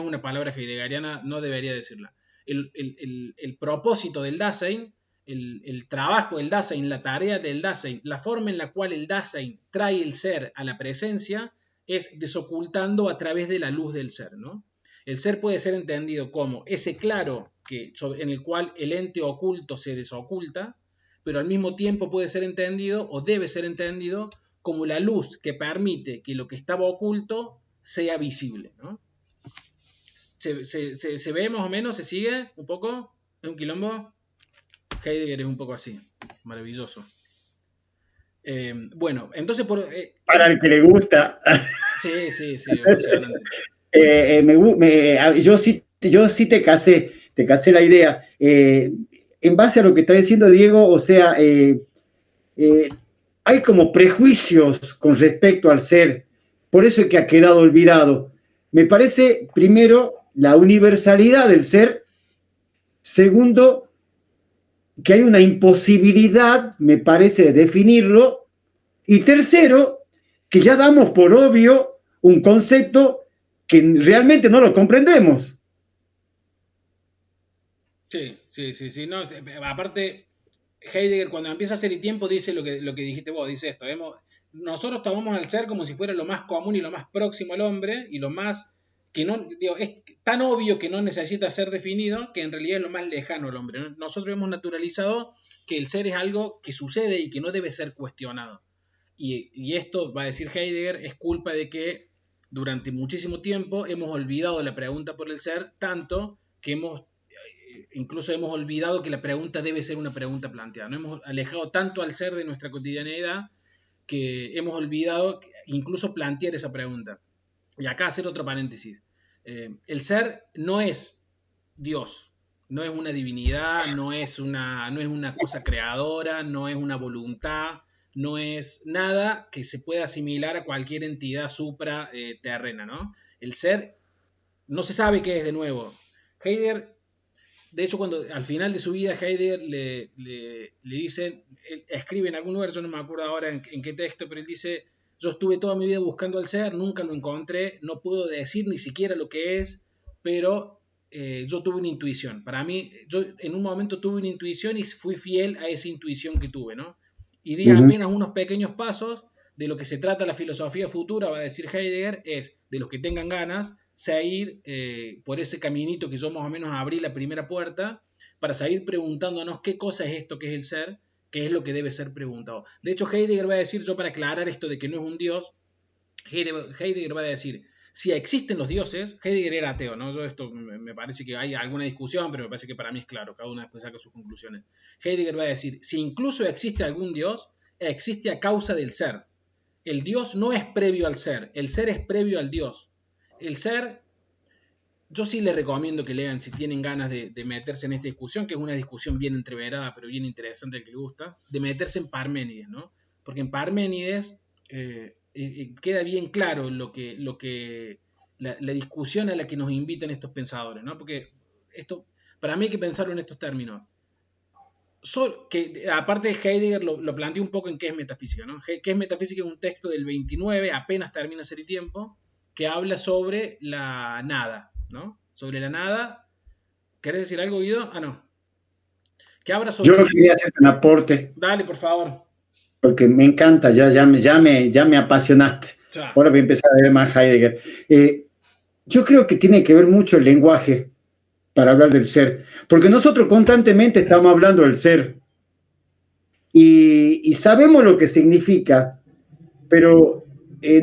una palabra heideggeriana, no debería decirla. El propósito del Dasein, el trabajo del Dasein, la tarea del Dasein, la forma en la cual el Dasein trae el ser a la presencia es desocultando a través de la luz del ser, ¿no? El ser puede ser entendido como ese claro en el cual el ente oculto se desoculta, pero al mismo tiempo puede ser entendido o debe ser entendido como la luz que permite que lo que estaba oculto sea visible, ¿no? ¿Se ve más o menos? ¿Se sigue un poco? ¿Es un quilombo? Heidegger es un poco así, maravilloso. Bueno, entonces... para el que le gusta. Sí, emocionante. Yo sí te casé la idea. En base a lo que está diciendo Diego, o sea, hay como prejuicios con respecto al ser, por eso es que ha quedado olvidado. Me parece, primero, la universalidad del ser. Segundo, que hay una imposibilidad, me parece, de definirlo. Y tercero, que ya damos por obvio un concepto que realmente no lo comprendemos. Sí. No, aparte, Heidegger cuando empieza a hacer el tiempo dice lo que dijiste vos, dice esto. Nosotros tomamos al ser como si fuera lo más común y lo más próximo al hombre y lo más que no, digo, es tan obvio que no necesita ser definido que en realidad es lo más lejano al hombre, ¿no? Nosotros hemos naturalizado que el ser es algo que sucede y que no debe ser cuestionado. Y esto, va a decir Heidegger, es culpa de que durante muchísimo tiempo hemos olvidado la pregunta por el ser, tanto que incluso hemos olvidado que la pregunta debe ser una pregunta planteada. No hemos alejado tanto al ser de nuestra cotidianeidad que hemos olvidado incluso plantear esa pregunta. Y acá hacer otro paréntesis. El ser no es Dios, no es una divinidad, no es una cosa creadora, no es una voluntad, no es nada que se pueda asimilar a cualquier entidad supraterrena, ¿no? El ser no se sabe qué es de nuevo. Heidegger, de hecho, cuando al final de su vida Heidegger le dice, él escribe en algún lugar, yo no me acuerdo ahora en qué texto, pero él dice, yo estuve toda mi vida buscando al ser, nunca lo encontré, no puedo decir ni siquiera lo que es, pero yo tuve una intuición. Para mí, yo en un momento tuve una intuición y fui fiel a esa intuición que tuve, ¿no? Y di apenas unos pequeños pasos. De lo que se trata la filosofía futura, va a decir Heidegger, es de los que tengan ganas, seguir por ese caminito que yo más o menos abrí la primera puerta, para seguir preguntándonos qué cosa es esto que es el ser, qué es lo que debe ser preguntado. De hecho, Heidegger va a decir, yo para aclarar esto de que no es un dios, Heidegger va a decir, si existen los dioses, Heidegger era ateo, ¿no? Yo esto me parece que hay alguna discusión, pero me parece que para mí es claro, cada uno después saca sus conclusiones. Heidegger va a decir, si incluso existe algún dios, existe a causa del ser. El Dios no es previo al ser, el ser es previo al Dios. El ser, yo sí les recomiendo que lean si tienen ganas de meterse en esta discusión, que es una discusión bien entreverada, pero bien interesante al que le gusta, de meterse en Parménides, ¿no? Porque en Parménides queda bien claro la discusión a la que nos invitan estos pensadores, ¿no? Porque esto, para mí hay que pensarlo en estos términos. Que aparte Heidegger lo plantea un poco en qué es metafísica, ¿no? ¿Qué es metafísica? Es un texto del 29, apenas termina Ser y Tiempo, que habla sobre la nada, ¿no? Sobre la nada. ¿Querés decir algo, Guido? No. Que habla sobre... Yo quería hacer un aporte. Dale, por favor. Porque me encanta, ya me apasionaste. Ya. Ahora voy a empezar a ver más Heidegger. Yo creo que tiene que ver mucho el lenguaje para hablar del ser, porque nosotros constantemente estamos hablando del ser y sabemos lo que significa, pero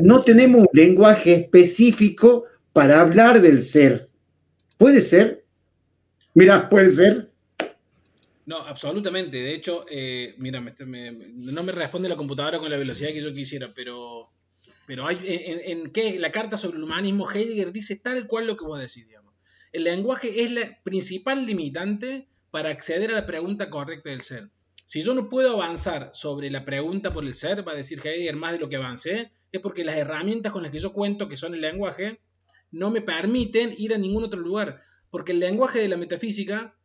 no tenemos un lenguaje específico para hablar del ser. ¿Puede ser? Mira, puede ser. No, absolutamente. De hecho, mira, no me responde la computadora con la velocidad que yo quisiera, pero hay en la carta sobre el humanismo, Heidegger dice tal cual lo que vos decís, digamos. El lenguaje es la principal limitante para acceder a la pregunta correcta del ser. Si yo no puedo avanzar sobre la pregunta por el ser, va a decir Heidegger, más de lo que avancé, es porque las herramientas con las que yo cuento, que son el lenguaje, no me permiten ir a ningún otro lugar. Porque el lenguaje de la metafísica,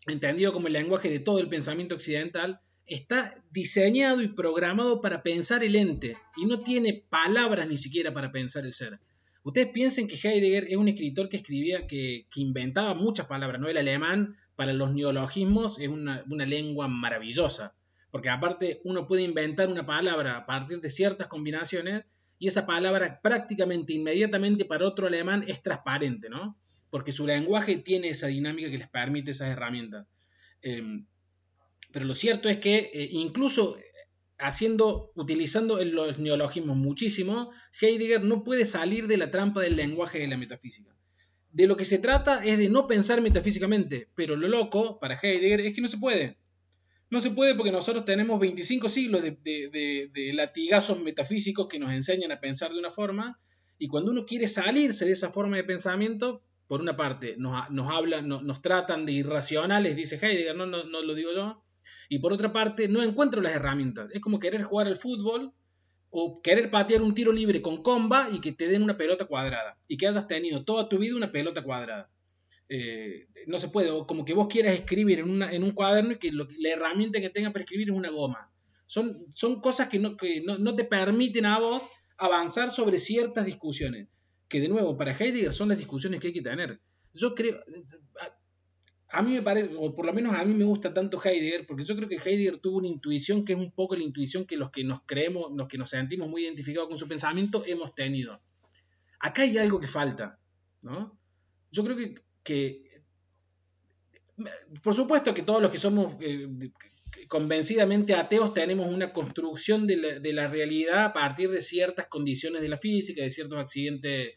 entendido como el lenguaje de todo el pensamiento occidental, está diseñado y programado para pensar el ente y no tiene palabras ni siquiera para pensar el ser. Ustedes piensen que Heidegger es un escritor que escribía, que inventaba muchas palabras, ¿no? El alemán, para los neologismos, es una lengua maravillosa, porque aparte uno puede inventar una palabra a partir de ciertas combinaciones y esa palabra prácticamente inmediatamente para otro alemán es transparente, ¿no? Porque su lenguaje tiene esa dinámica que les permite esas herramientas. Pero lo cierto es que incluso utilizando los neologismos muchísimo, Heidegger no puede salir de la trampa del lenguaje de la metafísica. De lo que se trata es de no pensar metafísicamente, pero lo loco para Heidegger es que no se puede. No se puede porque nosotros tenemos 25 siglos de latigazos metafísicos que nos enseñan a pensar de una forma, y cuando uno quiere salirse de esa forma de pensamiento, por una parte nos tratan de irracionales, dice Heidegger, no lo digo yo, y por otra parte no encuentro las herramientas. Es como querer jugar al fútbol, o querer patear un tiro libre con comba y que te den una pelota cuadrada y que hayas tenido toda tu vida una pelota cuadrada. No se puede, o como que vos quieras escribir en un cuaderno y que la herramienta que tengas para escribir es una goma. Son cosas que no te permiten a vos avanzar sobre ciertas discusiones, que de nuevo para Heidegger son las discusiones que hay que tener. Yo creo, a mí me parece, o por lo menos a mí me gusta tanto Heidegger, porque yo creo que Heidegger tuvo una intuición que es un poco la intuición que los que nos creemos, los que nos sentimos muy identificados con su pensamiento, hemos tenido. Acá hay algo que falta, ¿no? Yo creo que por supuesto que todos los que somos convencidamente ateos tenemos una construcción de la realidad a partir de ciertas condiciones de la física, de ciertos accidentes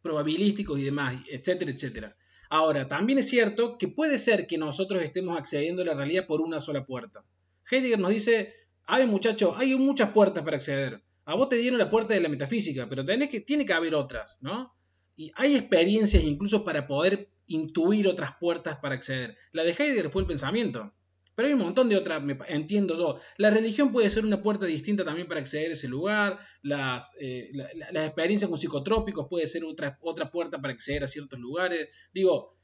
probabilísticos y demás, etcétera, etcétera. Ahora, también es cierto que puede ser que nosotros estemos accediendo a la realidad por una sola puerta. Heidegger nos dice, ay muchacho, hay muchas puertas para acceder. A vos te dieron la puerta de la metafísica, pero tiene que haber otras, ¿no? Y hay experiencias incluso para poder intuir otras puertas para acceder. La de Heidegger fue el pensamiento. Pero hay un montón de otras, entiendo yo. La religión puede ser una puerta distinta también para acceder a ese lugar. Las experiencias con psicotrópicos puede ser otra puerta para acceder a ciertos lugares. Digo,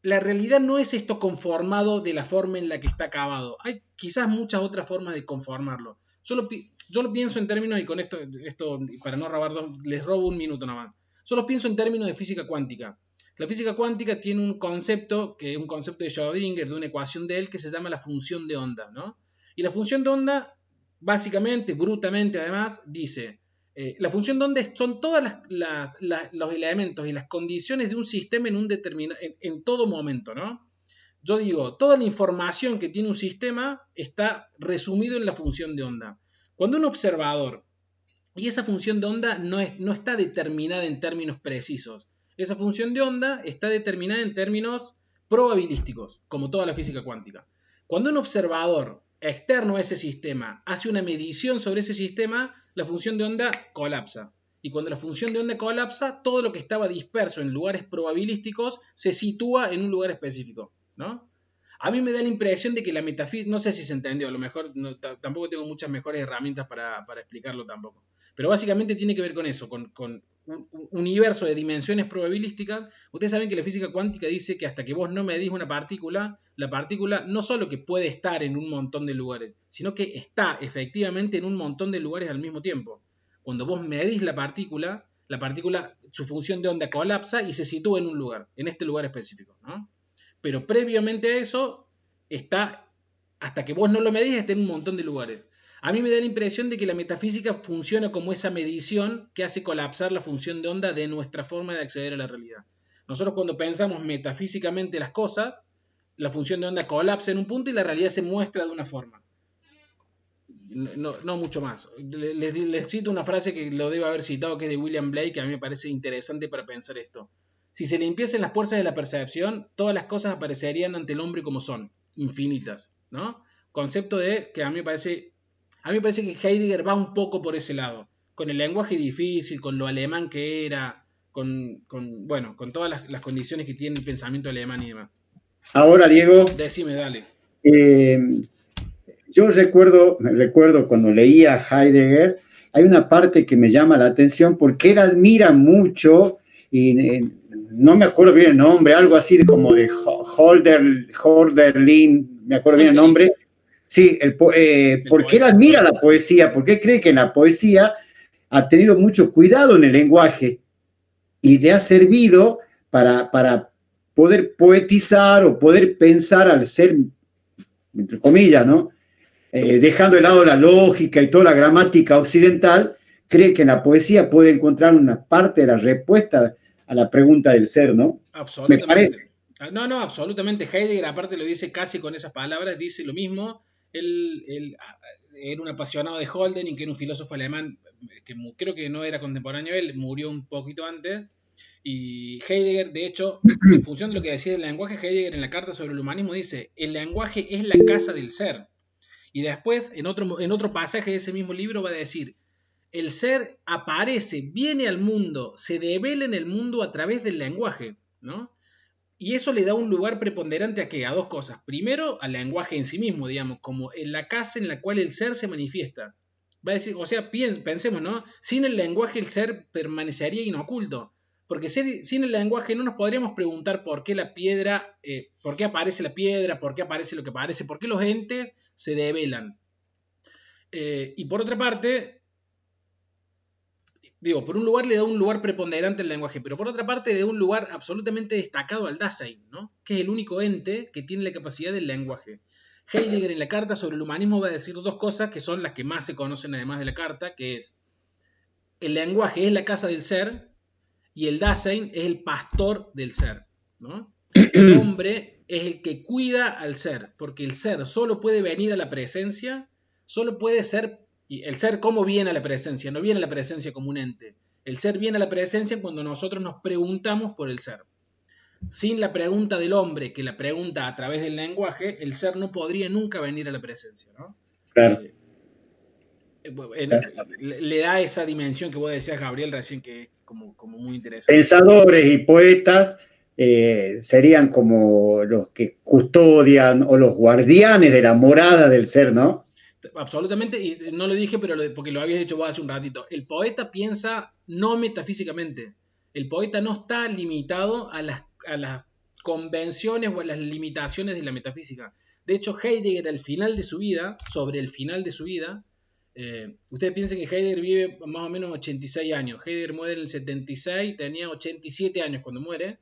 la realidad no es esto conformado de la forma en la que está acabado. Hay quizás muchas otras formas de conformarlo. Yo lo pienso en términos, y con esto para no robar les robo un minuto nada más. Solo pienso en términos de física cuántica. La física cuántica tiene un concepto, que es un concepto de Schrödinger, de una ecuación de él, que se llama la función de onda, ¿no? Y la función de onda, básicamente, brutamente además, dice, la función de onda son todos los elementos y las condiciones de un sistema en todo momento, ¿no? Yo digo, toda la información que tiene un sistema está resumido en la función de onda. Cuando un observador, y esa función de onda no está determinada en términos precisos, esa función de onda está determinada en términos probabilísticos, como toda la física cuántica. Cuando un observador externo a ese sistema hace una medición sobre ese sistema, la función de onda colapsa. Y cuando la función de onda colapsa, todo lo que estaba disperso en lugares probabilísticos se sitúa en un lugar específico, ¿no? A mí me da la impresión de que la metafísica, no sé si se entendió, a lo mejor tampoco tengo muchas mejores herramientas para explicarlo tampoco. Pero básicamente tiene que ver con eso, con un universo de dimensiones probabilísticas. Ustedes saben que la física cuántica dice que hasta que vos no medís una partícula, la partícula no solo que puede estar en un montón de lugares, sino que está efectivamente en un montón de lugares al mismo tiempo. Cuando vos medís la partícula, su función de onda colapsa y se sitúa en un lugar, en este lugar específico, ¿no? Pero previamente a eso, hasta que vos no lo medís, está en un montón de lugares. A mí me da la impresión de que la metafísica funciona como esa medición que hace colapsar la función de onda de nuestra forma de acceder a la realidad. Nosotros cuando pensamos metafísicamente las cosas, la función de onda colapsa en un punto y la realidad se muestra de una forma. No mucho más. Les cito una frase que lo debo haber citado, que es de William Blake, que a mí me parece interesante para pensar esto. Si se limpiasen las fuerzas de la percepción, todas las cosas aparecerían ante el hombre como son, infinitas, ¿no? Concepto que a mí me parece que Heidegger va un poco por ese lado, con el lenguaje difícil, con lo alemán que era, con todas las condiciones que tiene el pensamiento alemán y demás. Ahora, Diego, decime, dale. Yo recuerdo cuando leía Heidegger, hay una parte que me llama la atención porque él admira mucho, y no me acuerdo bien el nombre, algo así como de Hölderlin, me acuerdo bien el nombre. Sí, porque él admira la poesía, porque él cree que en la poesía ha tenido mucho cuidado en el lenguaje y le ha servido para poder poetizar o poder pensar al ser, entre comillas, ¿no? Dejando de lado la lógica y toda la gramática occidental, cree que en la poesía puede encontrar una parte de la respuesta a la pregunta del ser, ¿no? Absolutamente. Me parece. No, absolutamente. Heidegger, aparte, lo dice casi con esas palabras, dice lo mismo. Él era un apasionado de Hölderlin, que era un filósofo alemán que creo que no era contemporáneo a él, murió un poquito antes. Y Heidegger, de hecho, en función de lo que decía del lenguaje, Heidegger en la Carta sobre el Humanismo dice: el lenguaje es la casa del ser. Y después, en otro pasaje de ese mismo libro, va a decir: el ser aparece, viene al mundo, se devela en el mundo a través del lenguaje, ¿no? Y eso le da un lugar preponderante ¿a qué? A dos cosas. Primero, al lenguaje en sí mismo, digamos, como en la casa en la cual el ser se manifiesta. Va a decir, o sea, pensemos, ¿no? Sin el lenguaje el ser permanecería inoculto. Porque sin el lenguaje no nos podríamos preguntar por qué la piedra, por qué aparece la piedra, por qué aparece lo que aparece, por qué los entes se develan. Y por otra parte, digo, por un lugar le da un lugar preponderante al lenguaje, pero por otra parte le da un lugar absolutamente destacado al Dasein, ¿no? Que es el único ente que tiene la capacidad del lenguaje. Heidegger en la carta sobre el humanismo va a decir dos cosas que son las que más se conocen además de la carta, que es el lenguaje es la casa del ser y el Dasein es el pastor del ser, ¿no? El hombre es el que cuida al ser, porque el ser solo puede venir a la presencia, solo puede ser. Y el ser, ¿cómo viene a la presencia? No viene a la presencia como un ente. El ser viene a la presencia cuando nosotros nos preguntamos por el ser. Sin la pregunta del hombre, que la pregunta a través del lenguaje, el ser no podría nunca venir a la presencia, ¿no? Claro. Le da esa dimensión que vos decías, Gabriel, recién, que es como muy interesante. Pensadores y poetas serían como los que custodian o los guardianes de la morada del ser, ¿no? Absolutamente, y no lo dije, pero porque lo habías dicho vos hace un ratito. El poeta piensa no metafísicamente. El poeta no está limitado a las convenciones o a las limitaciones de la metafísica. De hecho, Heidegger al final de su vida, sobre el final de su vida, ustedes piensen que Heidegger vive más o menos 86 años. Heidegger muere en el 76, tenía 87 años cuando muere.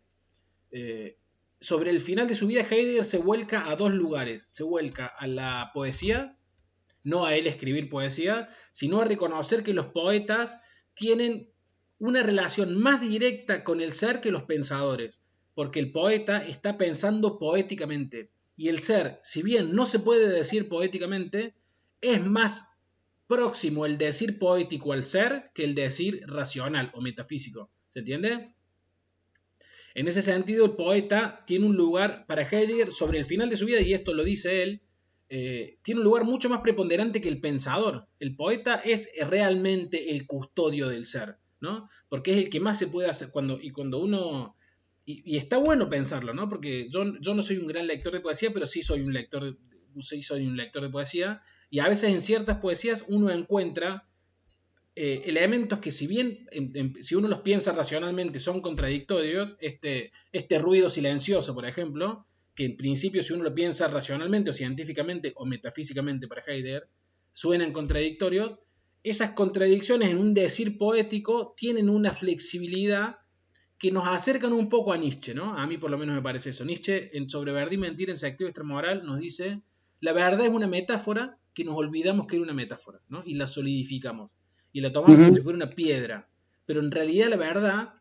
Sobre el final de su vida, Heidegger se vuelca a dos lugares. Se vuelca a la poesía, no a él escribir poesía, sino a reconocer que los poetas tienen una relación más directa con el ser que los pensadores, porque el poeta está pensando poéticamente, y el ser, si bien no se puede decir poéticamente, es más próximo el decir poético al ser que el decir racional o metafísico. ¿Se entiende? En ese sentido, el poeta tiene un lugar para Heidegger sobre el final de su vida, y esto lo dice él, tiene un lugar mucho más preponderante que el pensador. El poeta es realmente el custodio del ser, ¿no? Porque es el que más se puede hacer cuando uno. Y está bueno pensarlo, ¿no? Porque yo no soy un gran lector de poesía, pero sí soy un lector de poesía. Y a veces en ciertas poesías uno encuentra elementos que, si bien si uno los piensa racionalmente son contradictorios, este ruido silencioso, por ejemplo, que en principio, si uno lo piensa racionalmente o científicamente o metafísicamente para Heidegger, suenan contradictorios, esas contradicciones en un decir poético tienen una flexibilidad que nos acercan un poco a Nietzsche, ¿no? A mí por lo menos me parece eso. Nietzsche, sobre Verdad y Mentira, en Su activo extramoral, nos dice, la verdad es una metáfora que nos olvidamos que era una metáfora, ¿no? Y la solidificamos. Y la tomamos como si fuera una piedra. Pero en realidad la verdad,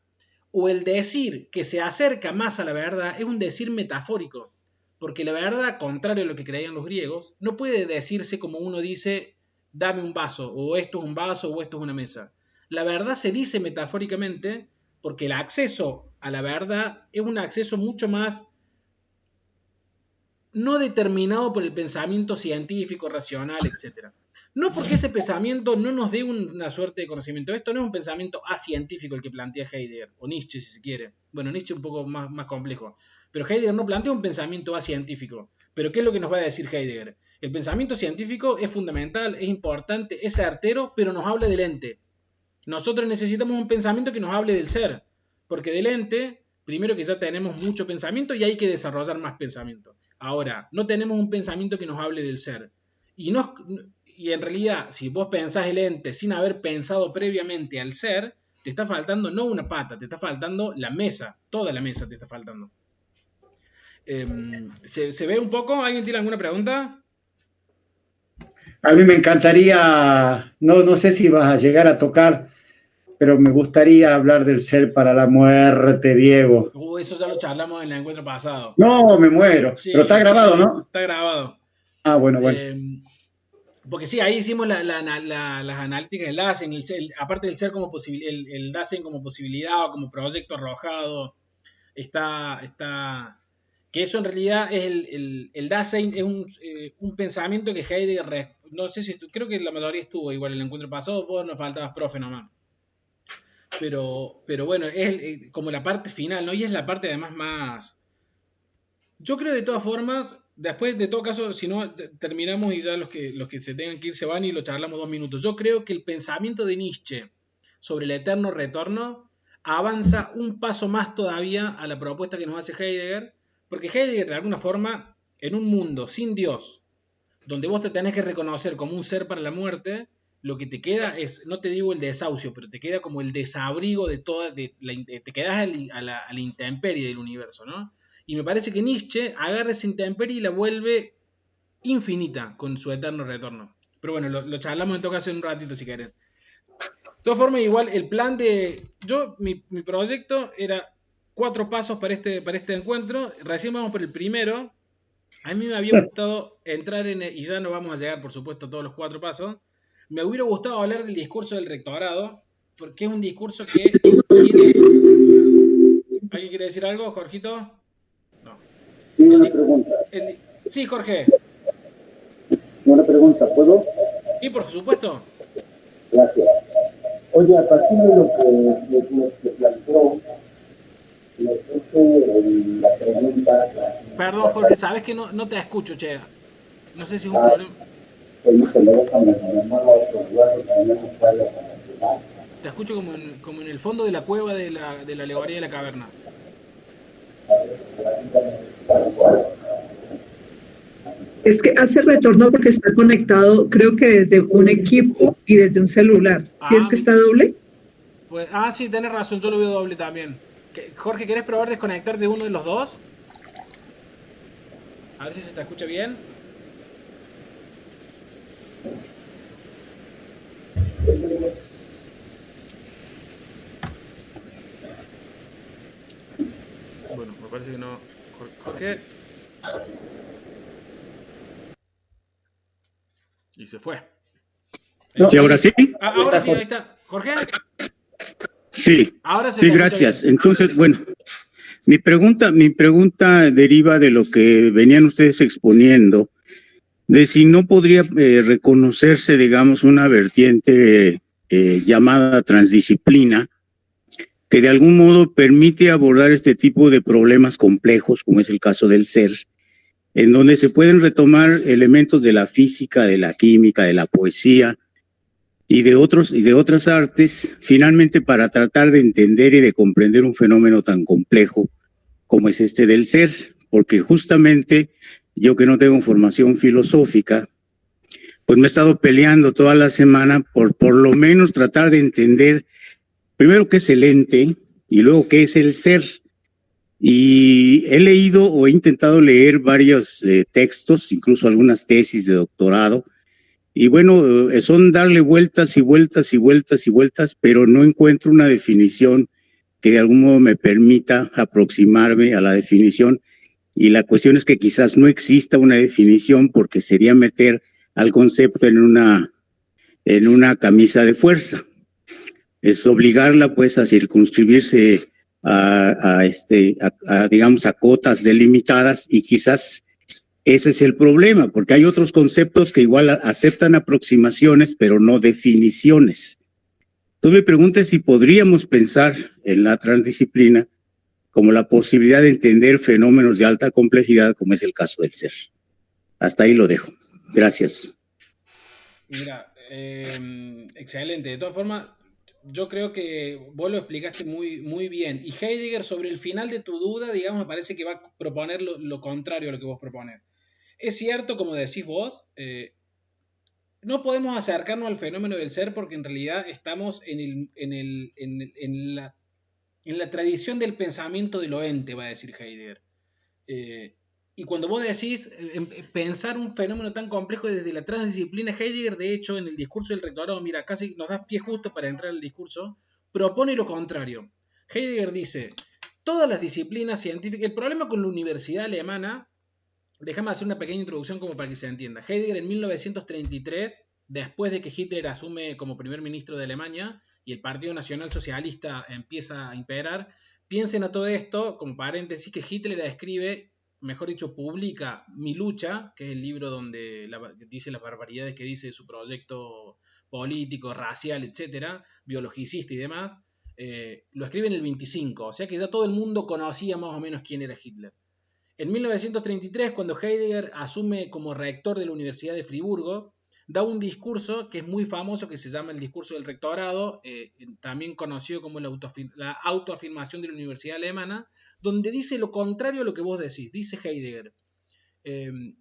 o el decir que se acerca más a la verdad, es un decir metafórico. Porque la verdad, contrario a lo que creían los griegos, no puede decirse como uno dice, dame un vaso, o esto es un vaso, o esto es una mesa. La verdad se dice metafóricamente porque el acceso a la verdad es un acceso mucho más no determinado por el pensamiento científico, racional, etc. No porque ese pensamiento no nos dé una suerte de conocimiento. Esto no es un pensamiento acientífico el que plantea Heidegger, o Nietzsche si se quiere. Bueno, Nietzsche es un poco más complejo. Pero Heidegger no plantea un pensamiento acientífico. Pero ¿qué es lo que nos va a decir Heidegger? El pensamiento científico es fundamental, es importante, es certero, pero nos habla del ente. Nosotros necesitamos un pensamiento que nos hable del ser. Porque del ente, primero que ya tenemos mucho pensamiento y hay que desarrollar más pensamiento. Ahora, no tenemos un pensamiento que nos hable del ser. Y en realidad, si vos pensás el ente sin haber pensado previamente al ser, te está faltando no una pata, te está faltando la mesa, toda la mesa te está faltando. ¿Se ve un poco? ¿Alguien tiene alguna pregunta? A mí me encantaría, no sé si vas a llegar a tocar, pero me gustaría hablar del ser para la muerte, Diego. Eso ya lo charlamos en el encuentro pasado. No, me muero. Sí, pero está grabado, ¿no? Está grabado. Ah, bueno. Porque sí, ahí hicimos las analíticas del Dasein, aparte del ser como posibilidad, el Dasein como posibilidad o como proyecto arrojado, está que eso en realidad es el Dasein es un pensamiento que Heidegger, no sé si creo que la mayoría estuvo igual en el encuentro pasado, vos nos faltabas profe nomás. Pero bueno, es como la parte final, ¿no? Y es la parte además Yo creo de todas formas, después de todo caso, si no, terminamos y ya los que se tengan que ir se van y lo charlamos 2 minutos. Yo creo que el pensamiento de Nietzsche sobre el eterno retorno avanza un paso más todavía a la propuesta que nos hace Heidegger, porque Heidegger de alguna forma, en un mundo sin Dios, donde vos te tenés que reconocer como un ser para la muerte, lo que te queda es, no te digo el desahucio, pero te queda como el desabrigo de toda, te quedas a la intemperie del universo, ¿no? Y me parece que Nietzsche agarra esa intemperie y la vuelve infinita con su eterno retorno. Pero bueno, lo charlamos en todo caso en un ratito si querés. De todas formas, igual el plan de... mi proyecto era 4 pasos para este encuentro. Recién vamos por el primero. A mí me había gustado entrar y ya no vamos a llegar, por supuesto, a todos los 4 pasos. Me hubiera gustado hablar del discurso del rectorado, porque es un discurso que tiene... ¿Alguien quiere decir algo, Jorgito? No. Una pregunta. Sí, Jorge. Una pregunta, ¿puedo? Sí, por supuesto. Gracias. Oye, a partir de lo que planteó, le puse la pregunta... Perdón, Jorge, sabes que no te escucho, che. No sé si es un problema. Te escucho como en el fondo de la cueva de la alegoría de la caverna. Es que hace retorno porque está conectado, creo que desde un equipo y desde un celular. ¿Sí es que está doble? Pues, sí, tenés razón, yo lo veo doble también. Jorge, ¿querés probar desconectar de uno de los dos? A ver si se te escucha bien. Bueno, me parece que no. Jorge. Y se fue. Sí, ahora sí. Ahora sí, ahí está. ¿Jorge? Sí. Ahora sí, gracias. Entonces, bueno, mi pregunta deriva de lo que venían ustedes exponiendo, de si no podría reconocerse, digamos, una vertiente llamada transdisciplina, que de algún modo permite abordar este tipo de problemas complejos, como es el caso del ser, en donde se pueden retomar elementos de la física, de la química, de la poesía y de otras artes, finalmente para tratar de entender y de comprender un fenómeno tan complejo como es este del ser, porque justamente yo, que no tengo formación filosófica, pues me he estado peleando toda la semana por lo menos tratar de entender primero qué es el ente y luego qué es el ser. Y he leído o he intentado leer varios textos, incluso algunas tesis de doctorado, y bueno, son darle vueltas y vueltas y vueltas y vueltas, pero no encuentro una definición que de algún modo me permita aproximarme a la definición. Y la cuestión es que quizás no exista una definición, porque sería meter al concepto en una camisa de fuerza. Es obligarla pues a circunscribirse digamos, a cotas delimitadas, y quizás ese es el problema, porque hay otros conceptos que igual aceptan aproximaciones, pero no definiciones. Entonces mi pregunta es si podríamos pensar en la transdisciplina como la posibilidad de entender fenómenos de alta complejidad, como es el caso del ser. Hasta ahí lo dejo. Gracias. Mira, excelente. De todas formas, yo creo que vos lo explicaste muy, muy bien. Y Heidegger, sobre el final de tu duda, digamos, me parece que va a proponer lo contrario a lo que vos propones. Es cierto, como decís vos, no podemos acercarnos al fenómeno del ser porque en realidad estamos en la tradición del pensamiento de lo ente, va a decir Heidegger. Y cuando vos decís pensar un fenómeno tan complejo desde la transdisciplina, Heidegger, de hecho, en el discurso del rectorado, mira, casi nos da pie justo para entrar al discurso, propone lo contrario. Heidegger dice, todas las disciplinas científicas, el problema con la universidad alemana, déjame hacer una pequeña introducción como para que se entienda. Heidegger en 1933, después de que Hitler asume como primer ministro de Alemania y el Partido Nacional Socialista empieza a imperar, piensen a todo esto, como paréntesis, que Hitler escribe, mejor dicho, publica Mi lucha, que es el libro donde dice las barbaridades que dice de su proyecto político, racial, etcétera, biologicista y demás. Lo escribe en el 25, o sea que ya todo el mundo conocía más o menos quién era Hitler. En 1933, cuando Heidegger asume como rector de la Universidad de Friburgo, da un discurso que es muy famoso, que se llama el discurso del rectorado, también conocido como la autoafirmación de la Universidad Alemana, donde dice lo contrario a lo que vos decís. Dice Heidegger, el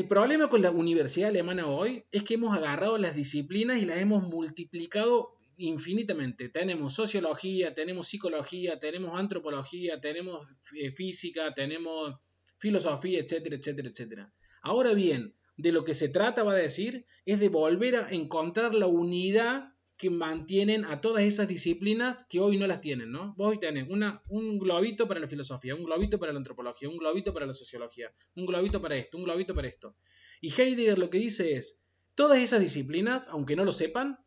problema con la universidad alemana hoy es que hemos agarrado las disciplinas y las hemos multiplicado infinitamente. Tenemos sociología, tenemos psicología, tenemos antropología, tenemos física, tenemos filosofía, etcétera, etcétera, etcétera. Ahora bien, de lo que se trata, va a decir, es de volver a encontrar la unidad que mantienen a todas esas disciplinas que hoy no las tienen, ¿no? Vos hoy tenés un globito para la filosofía, un globito para la antropología, un globito para la sociología, un globito para esto, un globito para esto. Y Heidegger lo que dice es, todas esas disciplinas, aunque no lo sepan,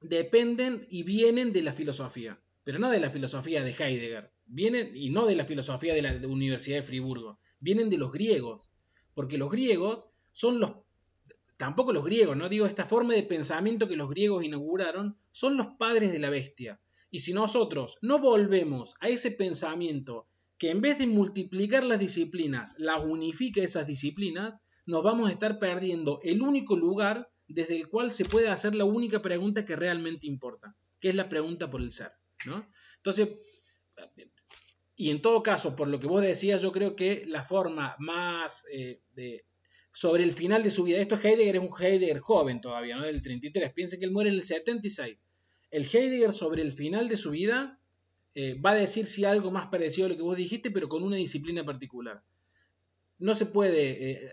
dependen y vienen de la filosofía, pero no de la filosofía de Heidegger, vienen, y no de la filosofía de la Universidad de Friburgo, vienen de los griegos, porque los griegos son tampoco los griegos, no digo esta forma de pensamiento que los griegos inauguraron, son los padres de la bestia. Y si nosotros no volvemos a ese pensamiento que en vez de multiplicar las disciplinas, las unifica esas disciplinas, nos vamos a estar perdiendo el único lugar desde el cual se puede hacer la única pregunta que realmente importa, que es la pregunta por el ser, ¿no? Entonces, y en todo caso, por lo que vos decías, yo creo que la forma más sobre el final de su vida, esto Heidegger es un Heidegger joven todavía, ¿no? Del 33, piensen que él muere en el 76. El Heidegger sobre el final de su vida va a decir si algo más parecido a lo que vos dijiste, pero con una disciplina particular. No se puede...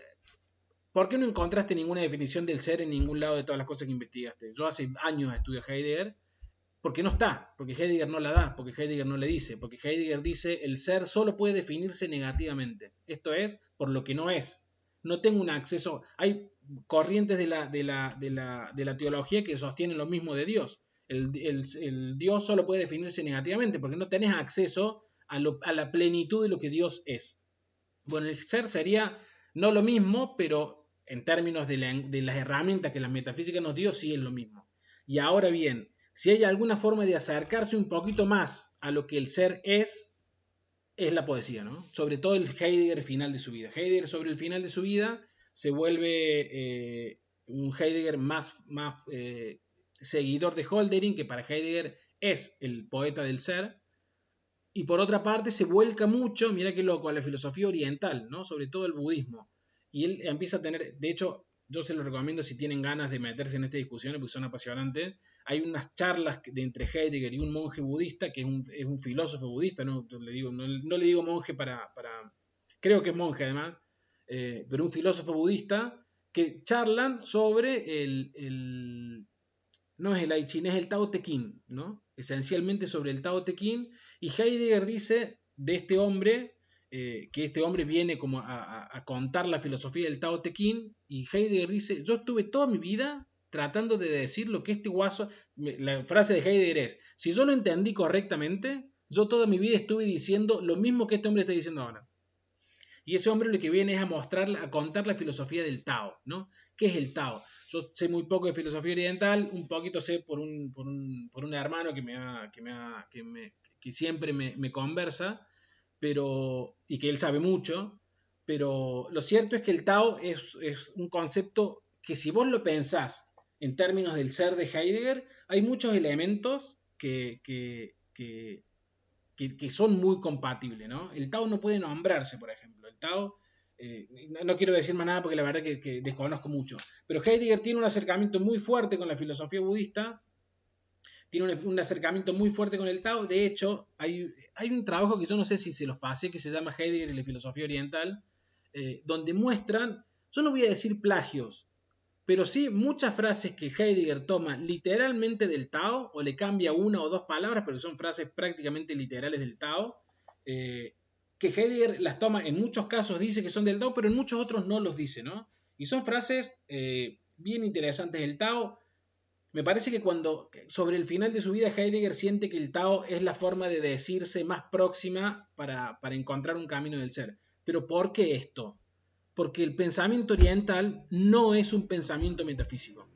¿Por qué no encontraste ninguna definición del ser en ningún lado de todas las cosas que investigaste? Yo hace años estudio Heidegger, porque no está, porque Heidegger no la da, porque Heidegger no le dice, porque Heidegger dice el ser solo puede definirse negativamente. Esto es, por lo que no es. No tengo un acceso. Hay corrientes de la teología que sostienen lo mismo de Dios. El Dios solo puede definirse negativamente porque no tenés acceso a la plenitud de lo que Dios es. Bueno, el ser sería no lo mismo, pero en términos de las herramientas que la metafísica nos dio, sí es lo mismo. Y ahora bien, si hay alguna forma de acercarse un poquito más a lo que el ser es la poesía, ¿no? Sobre todo el Heidegger final de su vida. Heidegger sobre el final de su vida se vuelve un Heidegger más seguidor de Hölderlin, que para Heidegger es el poeta del ser, y por otra parte se vuelca mucho, mira qué loco, a la filosofía oriental, ¿no? Sobre todo el budismo. Y él empieza a tener, de hecho, yo se los recomiendo si tienen ganas de meterse en estas discusiones, porque son apasionantes. Hay unas charlas entre Heidegger y un monje budista, que es un filósofo budista, no le digo monje para creo que es monje además, pero un filósofo budista, que charlan sobre no es el I Ching, es el Tao Te Ching, ¿no? Esencialmente sobre el Tao Te Ching, y Heidegger dice de este hombre, que este hombre viene como a contar la filosofía del Tao Te Ching, y Heidegger dice, yo estuve toda mi vida tratando de decir lo que este guaso, la frase de Heidegger es, si yo lo entendí correctamente, yo toda mi vida estuve diciendo lo mismo que este hombre está diciendo ahora. Y ese hombre lo que viene es a contar la filosofía del Tao, ¿no? ¿Qué es el Tao? Yo sé muy poco de filosofía oriental, un poquito sé por un hermano que siempre me conversa, y que él sabe mucho, pero lo cierto es que el Tao es un concepto que si vos lo pensás en términos del ser de Heidegger, hay muchos elementos que son muy compatibles, ¿no? El Tao no puede nombrarse, por ejemplo. El Tao, no quiero decir más nada porque la verdad que desconozco mucho, pero Heidegger tiene un acercamiento muy fuerte con la filosofía budista, tiene un acercamiento muy fuerte con el Tao. De hecho, hay un trabajo que yo no sé si se los pasé, que se llama Heidegger y la filosofía oriental, donde muestran, yo no voy a decir plagios, pero sí muchas frases que Heidegger toma literalmente del Tao, o le cambia una o dos palabras, pero son frases prácticamente literales del Tao, que Heidegger las toma, en muchos casos dice que son del Tao, pero en muchos otros no los dice, ¿no? Y son frases bien interesantes del Tao. Me parece que cuando, sobre el final de su vida, Heidegger siente que el Tao es la forma de decirse más próxima para encontrar un camino del ser. ¿Pero por qué esto? Porque el pensamiento oriental no es un pensamiento metafísico.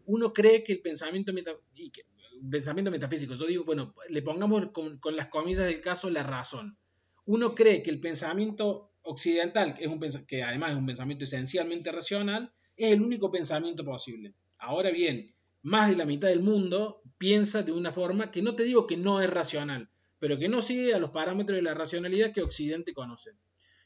Uno cree que el pensamiento metafísico, yo digo, bueno, le pongamos con las comillas del caso la razón. uno cree que el pensamiento occidental, que además es un pensamiento esencialmente racional, es el único pensamiento posible. Ahora bien, más de la mitad del mundo piensa de una forma que no te digo que no es racional, pero que no sigue a los parámetros de la racionalidad que Occidente conoce.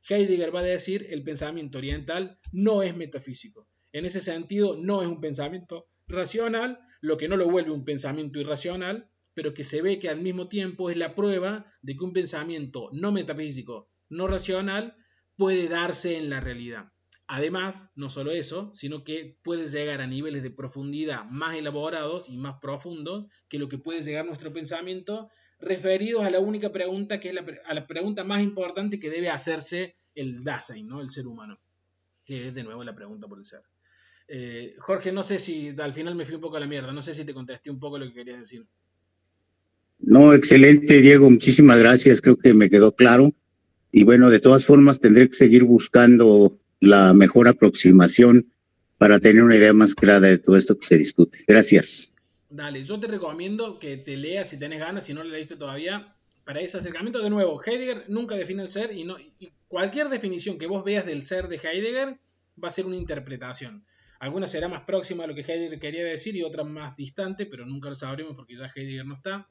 Heidegger va a decir el pensamiento oriental no es metafísico. En ese sentido, no es un pensamiento racional, lo que no lo vuelve un pensamiento irracional, pero que se ve que al mismo tiempo es la prueba de que un pensamiento no metafísico, no racional, puede darse en la realidad. Además, no solo eso, sino que puede llegar a niveles de profundidad más elaborados y más profundos que lo que puede llegar nuestro pensamiento, referidos a la única pregunta, que es a la pregunta más importante que debe hacerse el Dasein, ¿no? El ser humano, que es de nuevo la pregunta por el ser. Jorge, no sé si al final me fui un poco a la mierda, no sé si te contesté un poco lo que querías decir. No, excelente, Diego, muchísimas gracias, creo que me quedó claro. Y bueno, de todas formas tendré que seguir buscando la mejor aproximación para tener una idea más clara de todo esto que se discute. Gracias. Dale, yo te recomiendo que te leas si tenés ganas, si no lo leíste todavía, para ese acercamiento. De nuevo, Heidegger nunca define el ser y cualquier definición que vos veas del ser de Heidegger va a ser una interpretación. Alguna será más próxima a lo que Heidegger quería decir y otra más distante, pero nunca lo sabremos porque ya Heidegger no está.